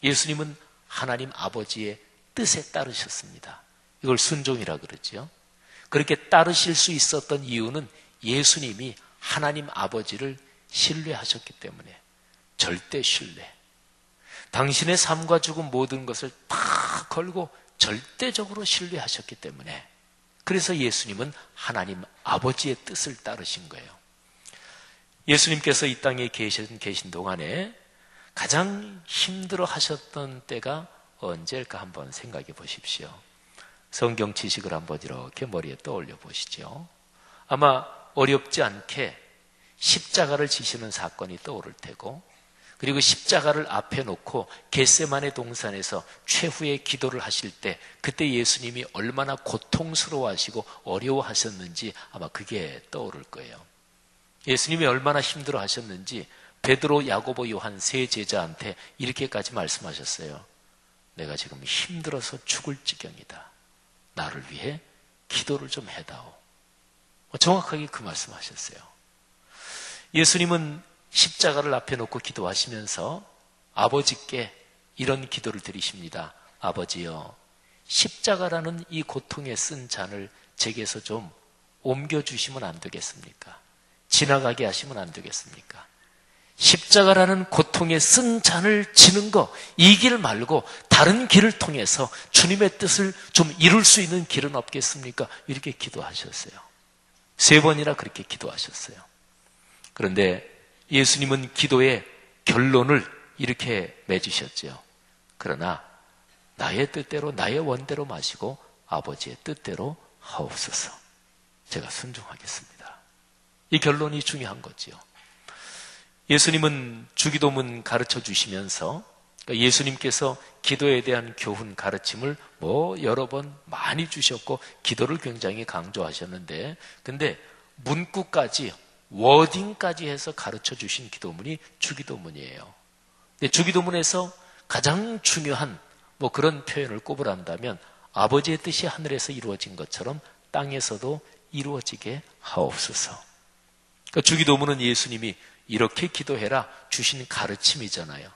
예수님은 하나님 아버지의 뜻에 따르셨습니다. 이걸 순종이라 그러죠. 그렇게 따르실 수 있었던 이유는 예수님이 하나님 아버지를 신뢰하셨기 때문에, 절대 신뢰. 당신의 삶과 죽음 모든 것을 다 걸고 절대적으로 신뢰하셨기 때문에, 그래서 예수님은 하나님 아버지의 뜻을 따르신 거예요. 예수님께서 이 땅에 계신 동안에 가장 힘들어 하셨던 때가 언제일까 한번 생각해 보십시오. 성경 지식을 한번 이렇게 머리에 떠올려 보시죠. 아마 어렵지 않게 십자가를 지시는 사건이 떠오를 테고, 그리고 십자가를 앞에 놓고 겟세마네 동산에서 최후의 기도를 하실 때 그때 예수님이 얼마나 고통스러워하시고 어려워하셨는지 아마 그게 떠오를 거예요. 예수님이 얼마나 힘들어 하셨는지 베드로, 야고보, 요한 세 제자한테 이렇게까지 말씀하셨어요. 내가 지금 힘들어서 죽을 지경이다. 나를 위해 기도를 좀 해다오. 정확하게 그 말씀하셨어요. 예수님은 십자가를 앞에 놓고 기도하시면서 아버지께 이런 기도를 드리십니다. 아버지여, 십자가라는 이 고통에 쓴 잔을 제게서 좀 옮겨주시면 안 되겠습니까? 지나가게 하시면 안 되겠습니까? 십자가라는 고통에 쓴 잔을 지는 거, 이 길 말고 다른 길을 통해서 주님의 뜻을 좀 이룰 수 있는 길은 없겠습니까? 이렇게 기도하셨어요. 3번이나 그렇게 기도하셨어요. 그런데 예수님은 기도의 결론을 이렇게 맺으셨죠. 그러나 나의 뜻대로 나의 원대로 마시고 아버지의 뜻대로 하옵소서. 제가 순종하겠습니다. 이 결론이 중요한 거지요. 예수님은 주기도문 가르쳐 주시면서 예수님께서 기도에 대한 교훈 가르침을 여러 번 많이 주셨고 기도를 굉장히 강조하셨는데, 근데 문구까지 워딩까지 해서 가르쳐 주신 기도문이 주기도문이에요. 근데 주기도문에서 가장 중요한 그런 표현을 꼽으란다면 아버지의 뜻이 하늘에서 이루어진 것처럼 땅에서도 이루어지게 하옵소서. 그러니까 주기도문은 예수님이 이렇게 기도해라 주신 가르침이잖아요.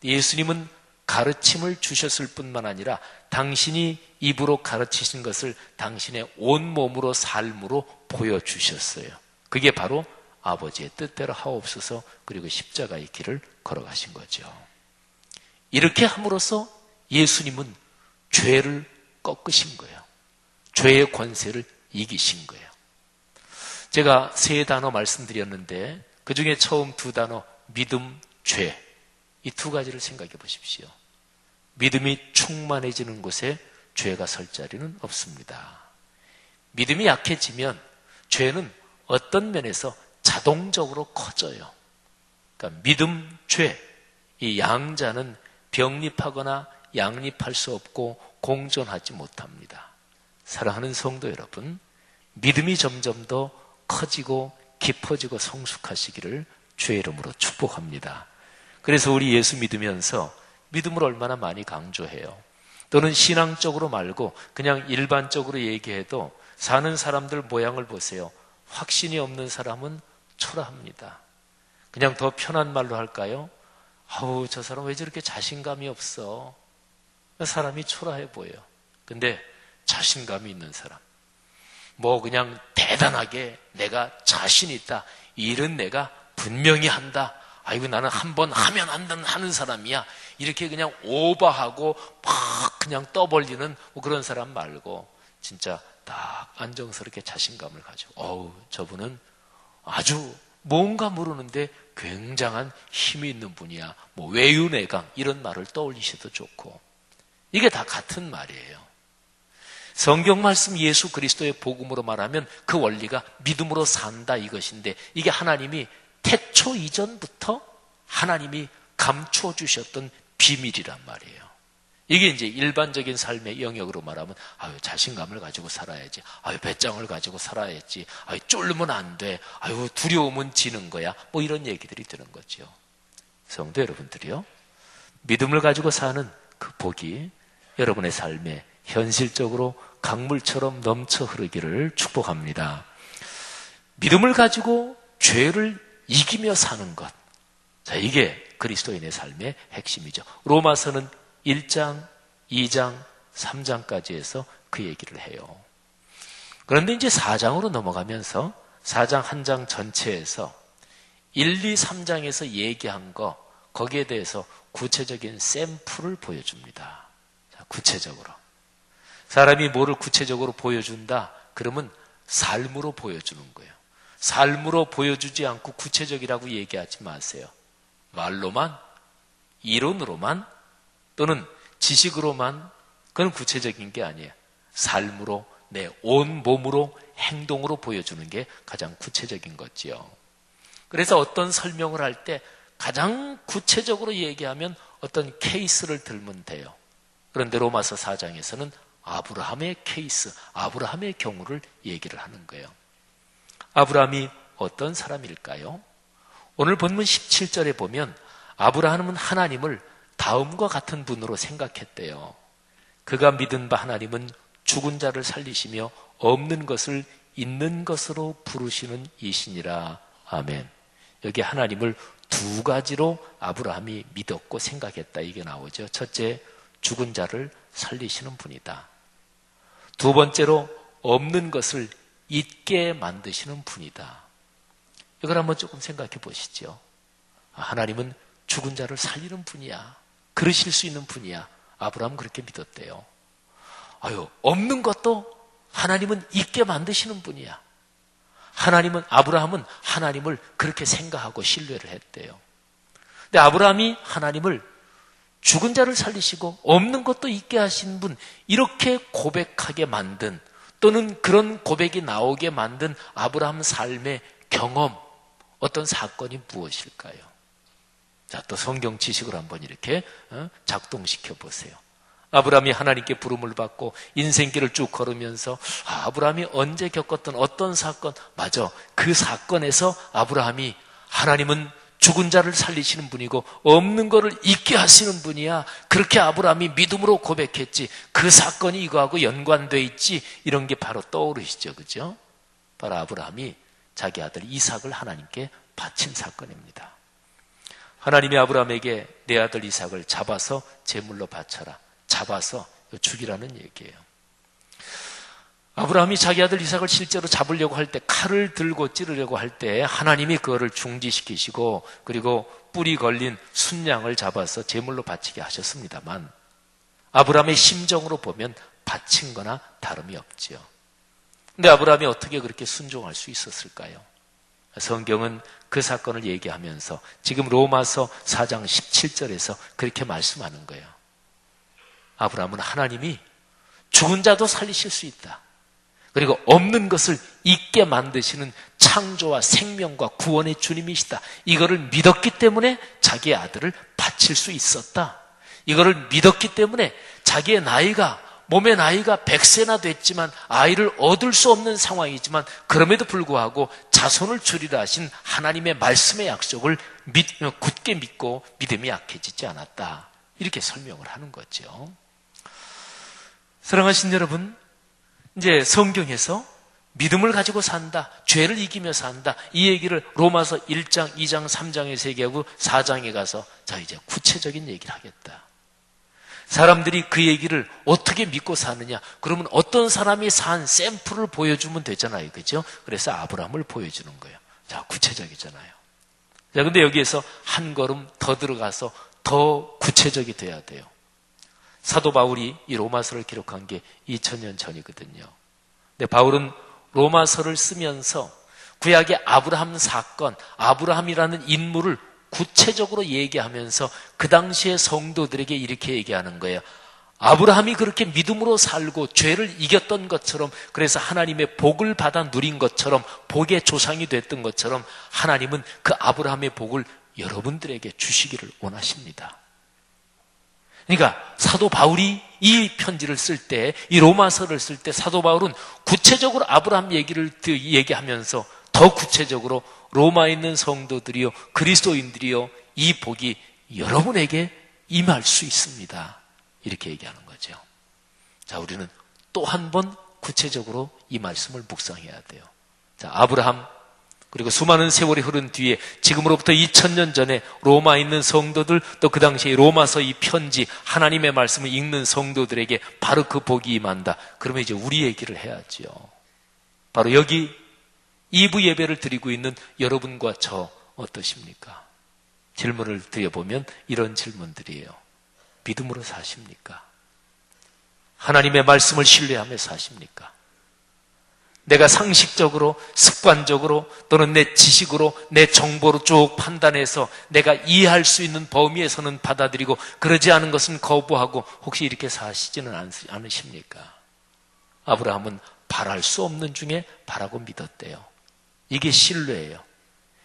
예수님은 가르침을 주셨을 뿐만 아니라 당신이 입으로 가르치신 것을 당신의 온몸으로 삶으로 보여주셨어요. 그게 바로 아버지의 뜻대로 하옵소서, 그리고 십자가의 길을 걸어가신 거죠. 이렇게 함으로써 예수님은 죄를 꺾으신 거예요. 죄의 권세를 이기신 거예요. 제가 3단어 말씀드렸는데 그 중에 처음 2단어 믿음, 죄, 이 2가지를 생각해 보십시오. 믿음이 충만해지는 곳에 죄가 설 자리는 없습니다. 믿음이 약해지면 죄는 어떤 면에서 자동적으로 커져요. 그러니까 믿음, 죄, 이 양자는 병립하거나 양립할 수 없고 공존하지 못합니다. 사랑하는 성도 여러분, 믿음이 점점 더 커지고 깊어지고 성숙하시기를 주의 이름으로 축복합니다. 그래서 우리 예수 믿으면서 믿음을 얼마나 많이 강조해요. 또는 신앙적으로 말고 그냥 일반적으로 얘기해도 사는 사람들 모양을 보세요. 확신이 없는 사람은 초라합니다. 그냥 더 편한 말로 할까요? 아우, 저 사람 왜 저렇게 자신감이 없어? 사람이 초라해 보여요. 근데 자신감이 있는 사람, 그냥 대단하게 내가 자신 있다, 일은 내가 분명히 한다, 아이고 나는 한번 하면 하는 사람이야, 이렇게 그냥 오버하고 막 그냥 떠벌리는 그런 사람 말고 진짜 딱 안정스럽게 자신감을 가지고 저분은 아주 뭔가 모르는데 굉장한 힘이 있는 분이야, 외유내강 이런 말을 떠올리셔도 좋고, 이게 다 같은 말이에요. 성경 말씀 예수 그리스도의 복음으로 말하면 그 원리가 믿음으로 산다 이것인데, 이게 하나님이 태초 이전부터 하나님이 감추어 주셨던 비밀이란 말이에요. 이게 이제 일반적인 삶의 영역으로 말하면 자신감을 가지고 살아야지, 배짱을 가지고 살아야지, 쫄르면 안 돼, 두려움은 지는 거야, 이런 얘기들이 드는 거죠. 성도 여러분들이요, 믿음을 가지고 사는 그 복이 여러분의 삶에 현실적으로 강물처럼 넘쳐 흐르기를 축복합니다. 믿음을 가지고 죄를 이기며 사는 것, 이게 그리스도인의 삶의 핵심이죠. 로마서는 1장, 2장, 3장까지 해서 그 얘기를 해요. 그런데 이제 4장으로 넘어가면서 4장 한 장 전체에서 1, 2, 3장에서 얘기한 거, 거기에 대해서 구체적인 샘플을 보여줍니다. 자, 구체적으로. 사람이 뭐를 구체적으로 보여준다? 그러면 삶으로 보여주는 거예요. 삶으로 보여주지 않고 구체적이라고 얘기하지 마세요. 말로만, 이론으로만, 또는 지식으로만, 그건 구체적인 게 아니에요. 삶으로, 내 온 몸으로, 행동으로 보여주는 게 가장 구체적인 거지요. 그래서 어떤 설명을 할 때 가장 구체적으로 얘기하면 어떤 케이스를 들면 돼요. 그런데 로마서 4장에서는 아브라함의 케이스, 아브라함의 경우를 얘기를 하는 거예요. 아브라함이 어떤 사람일까요? 오늘 본문 17절에 보면 아브라함은 하나님을 다음과 같은 분으로 생각했대요. 그가 믿은 바 하나님은 죽은 자를 살리시며 없는 것을 있는 것으로 부르시는 이시니라. 아멘. 여기 하나님을 두 가지로 아브라함이 믿었고 생각했다, 이게 나오죠. 첫째, 죽은 자를 살리시는 분이다. 두 번째로, 없는 것을 있게 만드시는 분이다. 이걸 한번 조금 생각해 보시죠. 하나님은 죽은 자를 살리는 분이야. 그러실 수 있는 분이야. 아브라함은 그렇게 믿었대요. 없는 것도 하나님은 있게 만드시는 분이야. 아브라함은 하나님을 그렇게 생각하고 신뢰를 했대요. 근데 아브라함이 하나님을 죽은 자를 살리시고 없는 것도 있게 하신 분, 이렇게 고백하게 만든, 또는 그런 고백이 나오게 만든 아브라함 삶의 경험, 어떤 사건이 무엇일까요? 자, 또 성경 지식을 한번 이렇게 작동시켜 보세요. 아브라함이 하나님께 부름을 받고 인생길을 쭉 걸으면서 아브라함이 언제 겪었던 어떤 사건, 맞아, 그 사건에서 아브라함이 하나님은 죽은 자를 살리시는 분이고 없는 거를 있게 하시는 분이야, 그렇게 아브라함이 믿음으로 고백했지, 그 사건이 이거하고 연관돼 있지, 이런 게 바로 떠오르시죠. 그죠? 바로 아브라함이 자기 아들 이삭을 하나님께 바친 사건입니다. 하나님이 아브라함에게 내 아들 이삭을 잡아서 제물로 바쳐라, 잡아서 죽이라는 얘기예요. 아브라함이 자기 아들 이삭을 실제로 잡으려고 할 때, 칼을 들고 찌르려고 할 때 하나님이 그거를 중지시키시고, 그리고 뿔이 걸린 순양을 잡아서 제물로 바치게 하셨습니다만, 아브라함의 심정으로 보면 바친 거나 다름이 없지요. 근데 아브라함이 어떻게 그렇게 순종할 수 있었을까요? 성경은 그 사건을 얘기하면서 지금 로마서 4장 17절에서 그렇게 말씀하는 거예요. 아브라함은 하나님이 죽은 자도 살리실 수 있다, 그리고 없는 것을 있게 만드시는 창조와 생명과 구원의 주님이시다, 이거를 믿었기 때문에 자기의 아들을 바칠 수 있었다. 이거를 믿었기 때문에 자기의 몸의 나이가 100세나 됐지만 아이를 얻을 수 없는 상황이지만 그럼에도 불구하고 자손을 주리라 하신 하나님의 말씀의 약속을 굳게 믿고 믿음이 약해지지 않았다, 이렇게 설명을 하는 거죠. 사랑하신 여러분, 이제 성경에서 믿음을 가지고 산다, 죄를 이기며 산다, 이 얘기를 로마서 1장, 2장, 3장에서 얘기하고 4장에 가서 자, 이제 구체적인 얘기를 하겠다. 사람들이 그 얘기를 어떻게 믿고 사느냐? 그러면 어떤 사람이 산 샘플을 보여주면 되잖아요. 그죠? 그래서 아브라함을 보여주는 거예요. 자, 구체적이잖아요. 자, 근데 여기에서 한 걸음 더 들어가서 더 구체적이 돼야 돼요. 사도 바울이 이 로마서를 기록한 게 2000년 전이거든요. 근데 바울은 로마서를 쓰면서 구약의 아브라함 사건, 아브라함이라는 인물을 구체적으로 얘기하면서 그 당시의 성도들에게 이렇게 얘기하는 거예요. 아브라함이 그렇게 믿음으로 살고 죄를 이겼던 것처럼, 그래서 하나님의 복을 받아 누린 것처럼, 복의 조상이 됐던 것처럼 하나님은 그 아브라함의 복을 여러분들에게 주시기를 원하십니다. 그러니까 사도 바울이 이 편지를 쓸 때, 이 로마서를 쓸 때 사도 바울은 구체적으로 아브라함 얘기를 얘기하면서 더 구체적으로 로마에 있는 성도들이요, 그리스도인들이요, 이 복이 여러분에게 임할 수 있습니다, 이렇게 얘기하는 거죠. 자, 우리는 또 한 번 구체적으로 이 말씀을 묵상해야 돼요. 자, 아브라함, 그리고 수많은 세월이 흐른 뒤에 지금으로부터 2000년 전에 로마에 있는 성도들, 또 그 당시에 로마서 이 편지, 하나님의 말씀을 읽는 성도들에게 바로 그 복이 임한다. 그러면 이제 우리 얘기를 해야지요. 바로 여기 2부 예배를 드리고 있는 여러분과 저 어떠십니까? 질문을 드려보면 이런 질문들이에요. 믿음으로 사십니까? 하나님의 말씀을 신뢰하며 사십니까? 내가 상식적으로, 습관적으로 또는 내 지식으로, 내 정보로 쭉 판단해서 내가 이해할 수 있는 범위에서는 받아들이고 그러지 않은 것은 거부하고 혹시 이렇게 사시지는 않으십니까? 아브라함은 바랄 수 없는 중에 바라고 믿었대요. 이게 신뢰예요.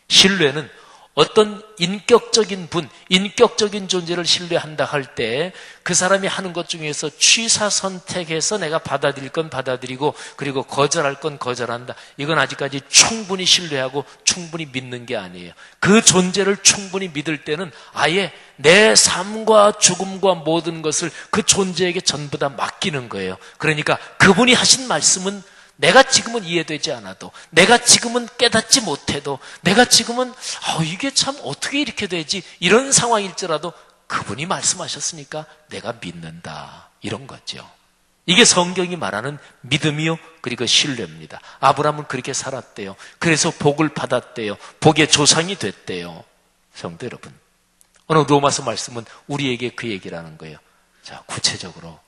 신뢰는 어떤 인격적인 분, 인격적인 존재를 신뢰한다 할 때 그 사람이 하는 것 중에서 취사 선택해서 내가 받아들일 건 받아들이고 그리고 거절할 건 거절한다. 이건 아직까지 충분히 신뢰하고 충분히 믿는 게 아니에요. 그 존재를 충분히 믿을 때는 아예 내 삶과 죽음과 모든 것을 그 존재에게 전부 다 맡기는 거예요. 그러니까 그분이 하신 말씀은 내가 지금은 이해되지 않아도, 내가 지금은 깨닫지 못해도, 내가 지금은 이게 참 어떻게 이렇게 되지? 이런 상황일지라도 그분이 말씀하셨으니까 내가 믿는다. 이런 거죠. 이게 성경이 말하는 믿음이요 그리고 신뢰입니다. 아브라함은 그렇게 살았대요. 그래서 복을 받았대요. 복의 조상이 됐대요. 성도 여러분, 오늘 로마서 말씀은 우리에게 그 얘기라는 거예요. 자, 구체적으로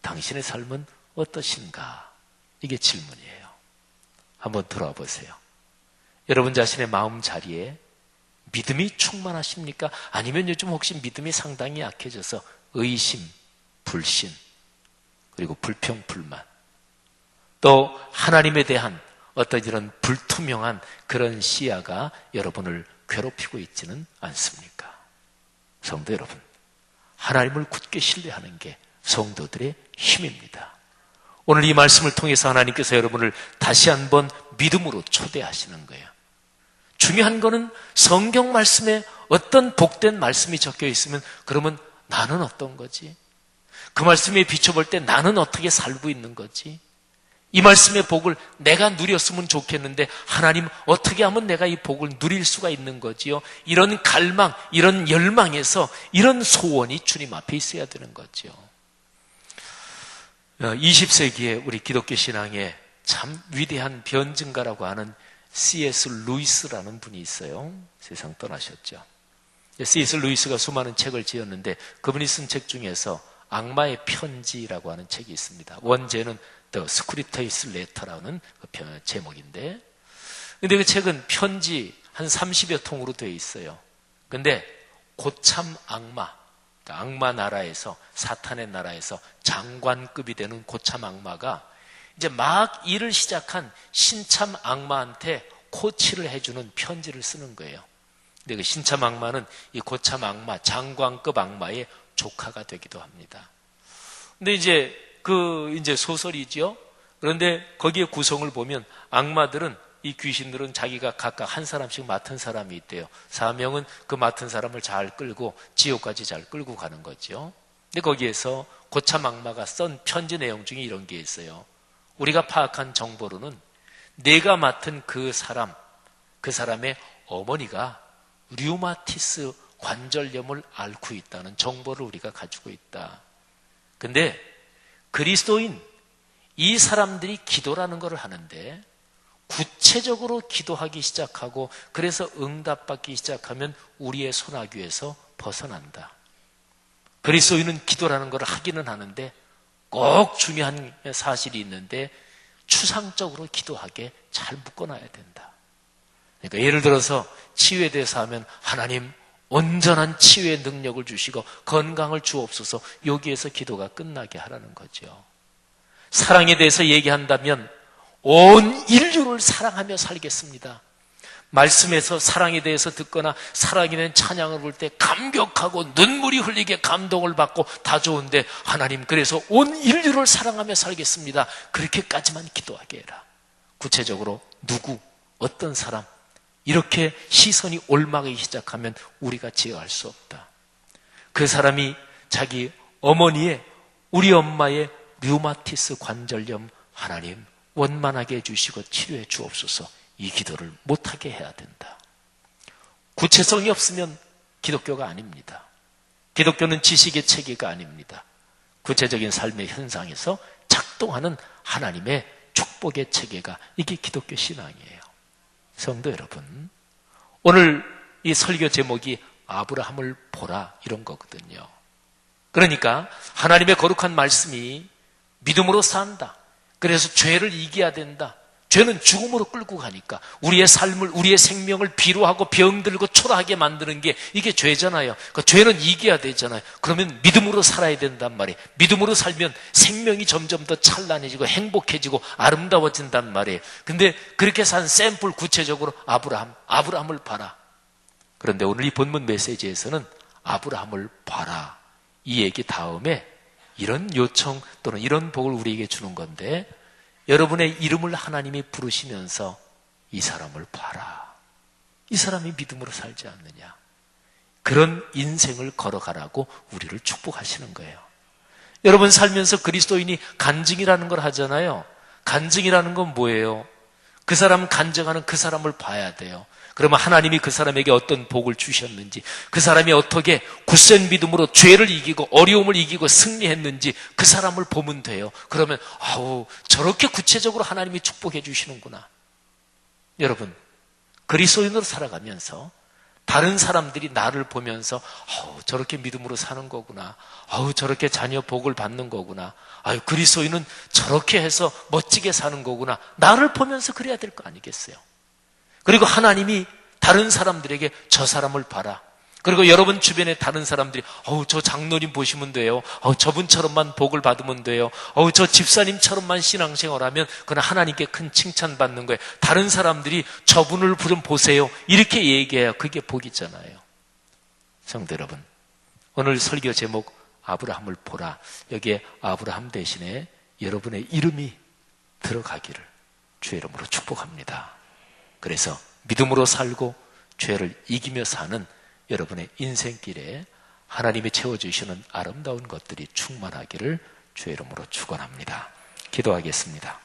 당신의 삶은 어떠신가? 이게 질문이에요. 한번 들어와 보세요. 여러분 자신의 마음 자리에 믿음이 충만하십니까? 아니면 요즘 혹시 믿음이 상당히 약해져서 의심, 불신, 그리고 불평, 불만, 또 하나님에 대한 어떤 이런 불투명한 그런 시야가 여러분을 괴롭히고 있지는 않습니까? 성도 여러분, 하나님을 굳게 신뢰하는 게 성도들의 힘입니다. 오늘 이 말씀을 통해서 하나님께서 여러분을 다시 한번 믿음으로 초대하시는 거예요. 중요한 거는 성경 말씀에 어떤 복된 말씀이 적혀 있으면 그러면 나는 어떤 거지? 그 말씀에 비춰볼 때 나는 어떻게 살고 있는 거지? 이 말씀의 복을 내가 누렸으면 좋겠는데 하나님 어떻게 하면 내가 이 복을 누릴 수가 있는 거지요? 이런 갈망, 이런 열망에서 이런 소원이 주님 앞에 있어야 되는 거죠. 20세기에 우리 기독교 신앙에 참 위대한 변증가라고 하는 C.S. 루이스라는 분이 있어요. 세상 떠나셨죠. C.S. 루이스가 수많은 책을 지었는데 그분이 쓴 책 중에서 악마의 편지라고 하는 책이 있습니다. 원제는 The Script's Letter라는 그 제목인데, 근데 그 책은 편지 한 30여 통으로 되어 있어요. 근데 고참 악마, 그러니까 악마 나라에서, 사탄의 나라에서 장관급이 되는 고참 악마가 이제 막 일을 시작한 신참 악마한테 코치를 해주는 편지를 쓰는 거예요. 근데 그 신참 악마는 이 고참 악마, 장관급 악마의 조카가 되기도 합니다. 근데 이제 이제 소설이죠. 그런데 거기에 구성을 보면 악마들은, 이 귀신들은 자기가 각각 한 사람씩 맡은 사람이 있대요. 사명은 그 맡은 사람을 잘 끌고 지옥까지 잘 끌고 가는 거죠. 근데 거기에서 고참 악마가 쓴 편지 내용 중에 이런 게 있어요. 우리가 파악한 정보로는 내가 맡은 그 사람의 어머니가 류마티스 관절염을 앓고 있다는 정보를 우리가 가지고 있다. 근데 그리스도인 이 사람들이 기도라는 것을 하는데 구체적으로 기도하기 시작하고 그래서 응답받기 시작하면 우리의 소나귀에서 벗어난다. 그리스도인은 기도라는 걸 하기는 하는데 꼭 중요한 사실이 있는데 추상적으로 기도하게 잘 묶어놔야 된다. 그러니까 예를 들어서 치유에 대해서 하면 하나님 온전한 치유의 능력을 주시고 건강을 주옵소서, 여기에서 기도가 끝나게 하라는 거죠. 사랑에 대해서 얘기한다면 온 인류를 사랑하며 살겠습니다. 말씀에서 사랑에 대해서 듣거나 사랑에 대한 찬양을 볼 때 감격하고 눈물이 흘리게 감동을 받고 다 좋은데 하나님 그래서 온 인류를 사랑하며 살겠습니다. 그렇게까지만 기도하게 해라. 구체적으로 누구, 어떤 사람, 이렇게 시선이 올라가기 시작하면 우리가 제어할 수 없다. 그 사람이 자기 어머니의, 우리 엄마의 류마티스 관절염 하나님 원만하게 해주시고 치료해 주옵소서, 이 기도를 못하게 해야 된다. 구체성이 없으면 기독교가 아닙니다. 기독교는 지식의 체계가 아닙니다. 구체적인 삶의 현상에서 작동하는 하나님의 축복의 체계가, 이게 기독교 신앙이에요. 성도 여러분, 오늘 이 설교 제목이 아브라함을 보라 이런 거거든요. 그러니까 하나님의 거룩한 말씀이 믿음으로 산다. 그래서 죄를 이겨야 된다. 죄는 죽음으로 끌고 가니까 우리의 삶을, 우리의 생명을 비루하고 병들고 초라하게 만드는 게 이게 죄잖아요. 그러니까 죄는 이겨야 되잖아요. 그러면 믿음으로 살아야 된단 말이에요. 믿음으로 살면 생명이 점점 더 찬란해지고 행복해지고 아름다워진단 말이에요. 근데 그렇게 산 샘플 구체적으로 아브라함을 봐라. 그런데 오늘 이 본문 메시지에서는 아브라함을 봐라, 이 얘기 다음에 이런 요청 또는 이런 복을 우리에게 주는 건데, 여러분의 이름을 하나님이 부르시면서 이 사람을 봐라, 이 사람이 믿음으로 살지 않느냐, 그런 인생을 걸어가라고 우리를 축복하시는 거예요. 여러분 살면서 그리스도인이 간증이라는 걸 하잖아요. 간증이라는 건 뭐예요? 그 사람 간증하는 그 사람을 봐야 돼요. 그러면 하나님이 그 사람에게 어떤 복을 주셨는지, 그 사람이 어떻게 굳센 믿음으로 죄를 이기고 어려움을 이기고 승리했는지 그 사람을 보면 돼요. 그러면 저렇게 구체적으로 하나님이 축복해 주시는구나. 여러분, 그리스도인으로 살아가면서 다른 사람들이 나를 보면서 저렇게 믿음으로 사는 거구나, 저렇게 자녀 복을 받는 거구나, 그리스도인은 저렇게 해서 멋지게 사는 거구나, 나를 보면서 그래야 될 거 아니겠어요? 그리고 하나님이 다른 사람들에게 저 사람을 봐라. 그리고 여러분 주변에 다른 사람들이 저 장로님 보시면 돼요. 저분처럼만 복을 받으면 돼요. 저 집사님처럼만 신앙생활하면 그건 하나님께 큰 칭찬받는 거예요. 다른 사람들이 저분을 좀 보세요, 이렇게 얘기해야 그게 복이잖아요. 성도 여러분, 오늘 설교 제목 아브라함을 보라. 여기에 아브라함 대신에 여러분의 이름이 들어가기를 주의 이름으로 축복합니다. 그래서 믿음으로 살고 죄를 이기며 사는 여러분의 인생길에 하나님이 채워주시는 아름다운 것들이 충만하기를 주의 이름으로 축원합니다. 기도하겠습니다.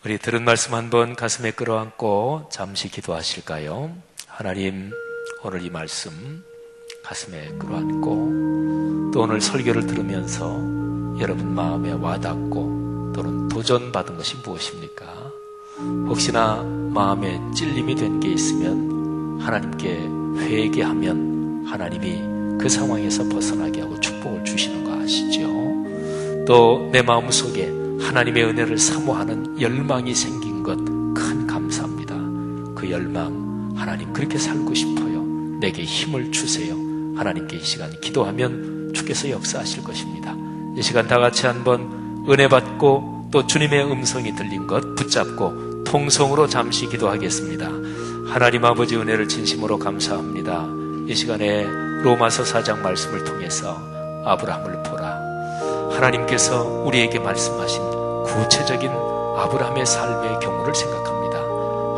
우리 들은 말씀 한번 가슴에 끌어안고 잠시 기도하실까요? 하나님, 오늘 이 말씀 가슴에 끌어안고 또 오늘 설교를 들으면서 여러분 마음에 와닿고 또는 도전받은 것이 무엇입니까? 혹시나 마음에 찔림이 된 게 있으면 하나님께 회개하면 하나님이 그 상황에서 벗어나게 하고 축복을 주시는 거 아시죠? 또 내 마음속에 하나님의 은혜를 사모하는 열망이 생긴 것 큰 감사합니다. 그 열망, 하나님 그렇게 살고 싶어요, 내게 힘을 주세요. 하나님께 이 시간 기도하면 주께서 역사하실 것입니다. 이 시간 다 같이 한번 은혜 받고 또 주님의 음성이 들린 것 붙잡고 통성으로 잠시 기도하겠습니다. 하나님 아버지, 은혜를 진심으로 감사합니다. 이 시간에 로마서 4장 말씀을 통해서 아브라함을 보라, 하나님께서 우리에게 말씀하신 구체적인 아브라함의 삶의 경우를 생각합니다.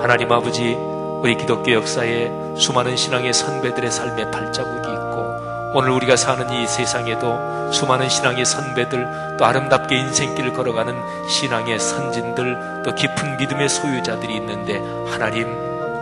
하나님 아버지, 우리 기독교 역사에 수많은 신앙의 선배들의 삶의 발자국이 있고 오늘 우리가 사는 이 세상에도 수많은 신앙의 선배들, 또 아름답게 인생길을 걸어가는 신앙의 선진들, 또 깊은 믿음의 소유자들이 있는데 하나님,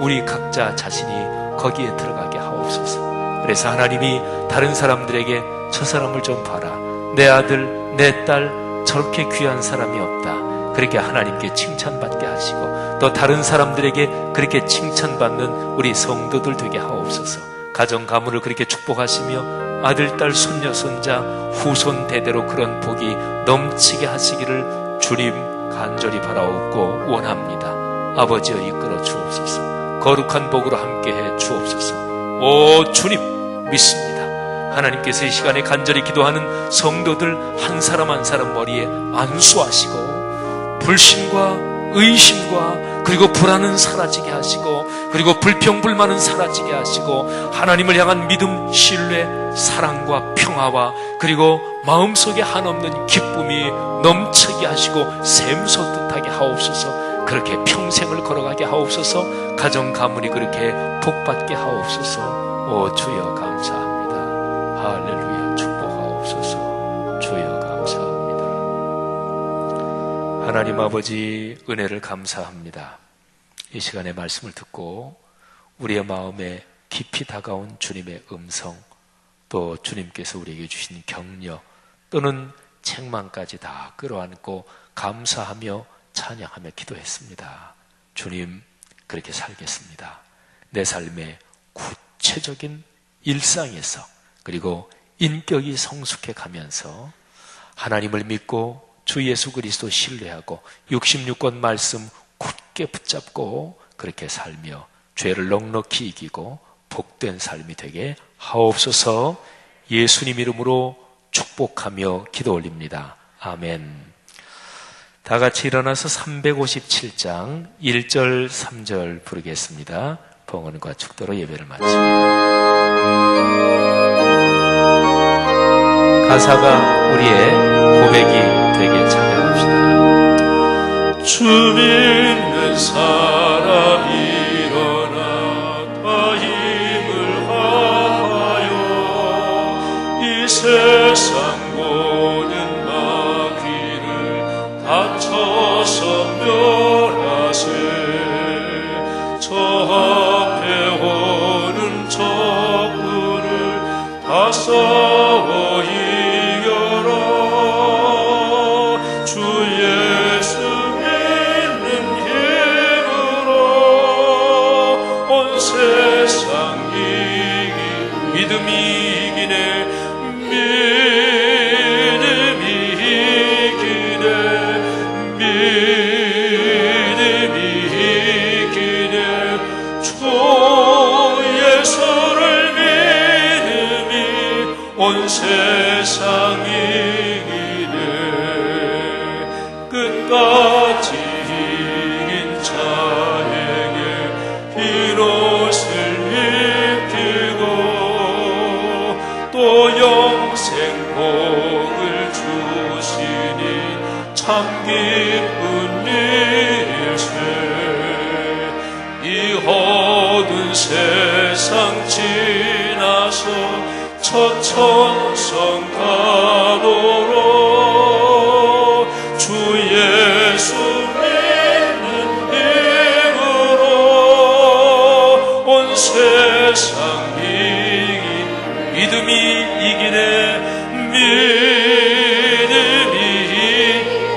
우리 각자 자신이 거기에 들어가게 하옵소서. 그래서 하나님이 다른 사람들에게 저 사람을 좀 봐라, 내 아들, 내 딸 저렇게 귀한 사람이 없다, 그렇게 하나님께 칭찬받게 하시고 또 다른 사람들에게 그렇게 칭찬받는 우리 성도들 되게 하옵소서. 가정 가문을 그렇게 축복하시며 아들, 딸, 손녀, 손자, 후손 대대로 그런 복이 넘치게 하시기를 주님 간절히 바라옵고 원합니다. 아버지여 이끌어 주옵소서. 거룩한 복으로 함께해 주옵소서. 오 주님 믿습니다. 하나님께서 이 시간에 간절히 기도하는 성도들 한 사람 한 사람 머리에 안수하시고 불신과 의심과 그리고 불안은 사라지게 하시고 그리고 불평불만은 사라지게 하시고 하나님을 향한 믿음, 신뢰, 사랑과 평화와 그리고 마음속에 한없는 기쁨이 넘치게 하시고 샘솟듯하게 하옵소서. 그렇게 평생을 걸어가게 하옵소서. 가정 가문이 그렇게 복받게 하옵소서. 오 주여 감사합니다. 할렐루야, 축복하옵소서. 주여 감사합니다. 하나님 아버지, 은혜를 감사합니다. 이 시간에 말씀을 듣고 우리의 마음에 깊이 다가온 주님의 음성, 또 주님께서 우리에게 주신 격려 또는 책망까지 다 끌어안고 감사하며 찬양하며 기도했습니다. 주님, 그렇게 살겠습니다. 내 삶의 구체적인 일상에서 그리고 인격이 성숙해 가면서 하나님을 믿고 주 예수 그리스도 신뢰하고 66권 말씀 굳게 붙잡고 그렇게 살며 죄를 넉넉히 이기고 복된 삶이 되게 하옵소서. 예수님 이름으로 축복하며 기도 올립니다. 아멘. 다 같이 일어나서 357장 1절 3절 부르겠습니다. 봉헌과 축도로 예배를 마칩니다. 가사가 우리의 고백이 되게 찬양합시다. 주 믿는 사람 일어나 다 힘을 하여 이 세상 모든 마귀를 다쳐서 멸하세. 저 앞에 오는 적들을 다 싸워 이겨라. 주 예수 믿는 힘으로 온 세상 믿음이 이기네. 믿음이 이기네. 믿음이 이기네. 주 예수를 믿음이 온 세상 이기네. 끝까지 이긴 자에게 흰옷을 입히고 또 영생 복을 주시니 참 기쁜 일세. 이 어두운 세상 지나서 천성 가도록 주 예수 믿는 힘으로 온 세상 믿음이 이기네.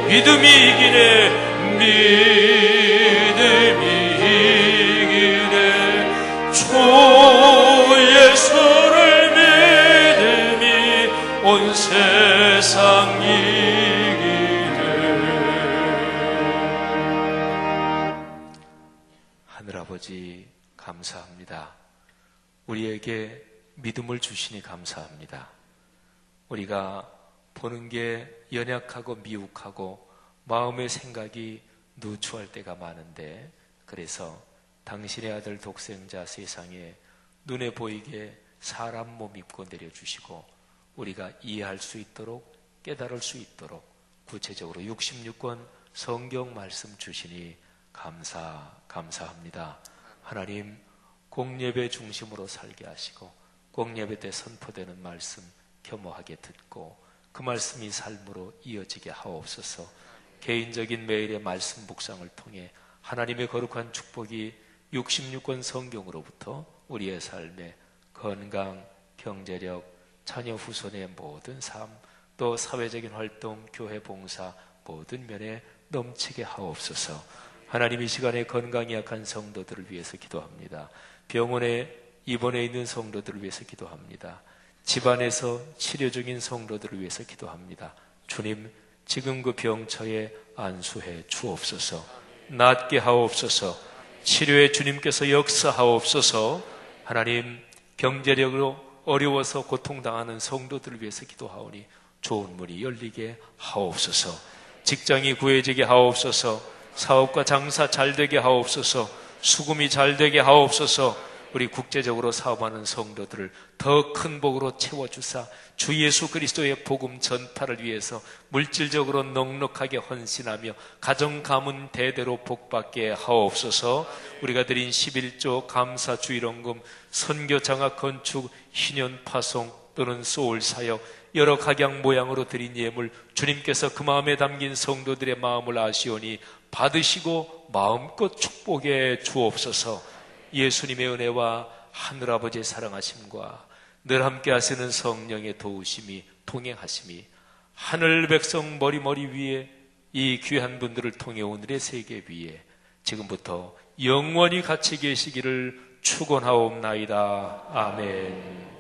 믿음이 이기네. 믿음이 이기네. 주 예수를 믿음이 온 세상 이기네. 하늘아버지 감사합니다. 우리에게 믿음을 주시니 감사합니다. 우리가 보는 게 연약하고 미혹하고 마음의 생각이 누추할 때가 많은데, 그래서 당신의 아들 독생자 세상에 눈에 보이게 사람 몸 입고 내려주시고 우리가 이해할 수 있도록 깨달을 수 있도록 구체적으로 66권 성경 말씀 주시니 감사합니다. 하나님, 공예배 중심으로 살게 하시고 공예배 때 선포되는 말씀 겸허하게 듣고 그 말씀이 삶으로 이어지게 하옵소서. 개인적인 매일의 말씀 묵상을 통해 하나님의 거룩한 축복이 66권 성경으로부터 우리의 삶에 건강, 경제력, 자녀 후손의 모든 삶, 또 사회적인 활동, 교회 봉사 모든 면에 넘치게 하옵소서. 하나님, 이 시간에 건강이 약한 성도들을 위해서 기도합니다. 병원에 입원해 있는 성도들을 위해서 기도합니다. 집안에서 치료 중인 성도들을 위해서 기도합니다. 주님, 지금 그 병처에 안수해 주옵소서. 낫게 하옵소서. 치료에 주님께서 역사하옵소서. 하나님, 경제력으로 어려워서 고통당하는 성도들을 위해서 기도하오니 좋은 문이 열리게 하옵소서. 직장이 구해지게 하옵소서. 사업과 장사 잘되게 하옵소서. 수금이 잘되게 하옵소서. 우리 국제적으로 사업하는 성도들을 더 큰 복으로 채워주사 주 예수 그리스도의 복음 전파를 위해서 물질적으로 넉넉하게 헌신하며 가정 가문 대대로 복받게 하옵소서. 우리가 드린 11조 감사 주일원금, 선교 장학 건축, 희년 파송 또는 소울 사역, 여러 각양 모양으로 드린 예물, 주님께서 그 마음에 담긴 성도들의 마음을 아시오니 받으시고 마음껏 축복해 주옵소서. 예수님의 은혜와 하늘아버지의 사랑하심과 늘 함께 하시는 성령의 도우심이, 동행하심이 하늘 백성 머리 위에 이 귀한 분들을 통해 오늘의 세계 위에 지금부터 영원히 같이 계시기를 축원하옵나이다. 아멘.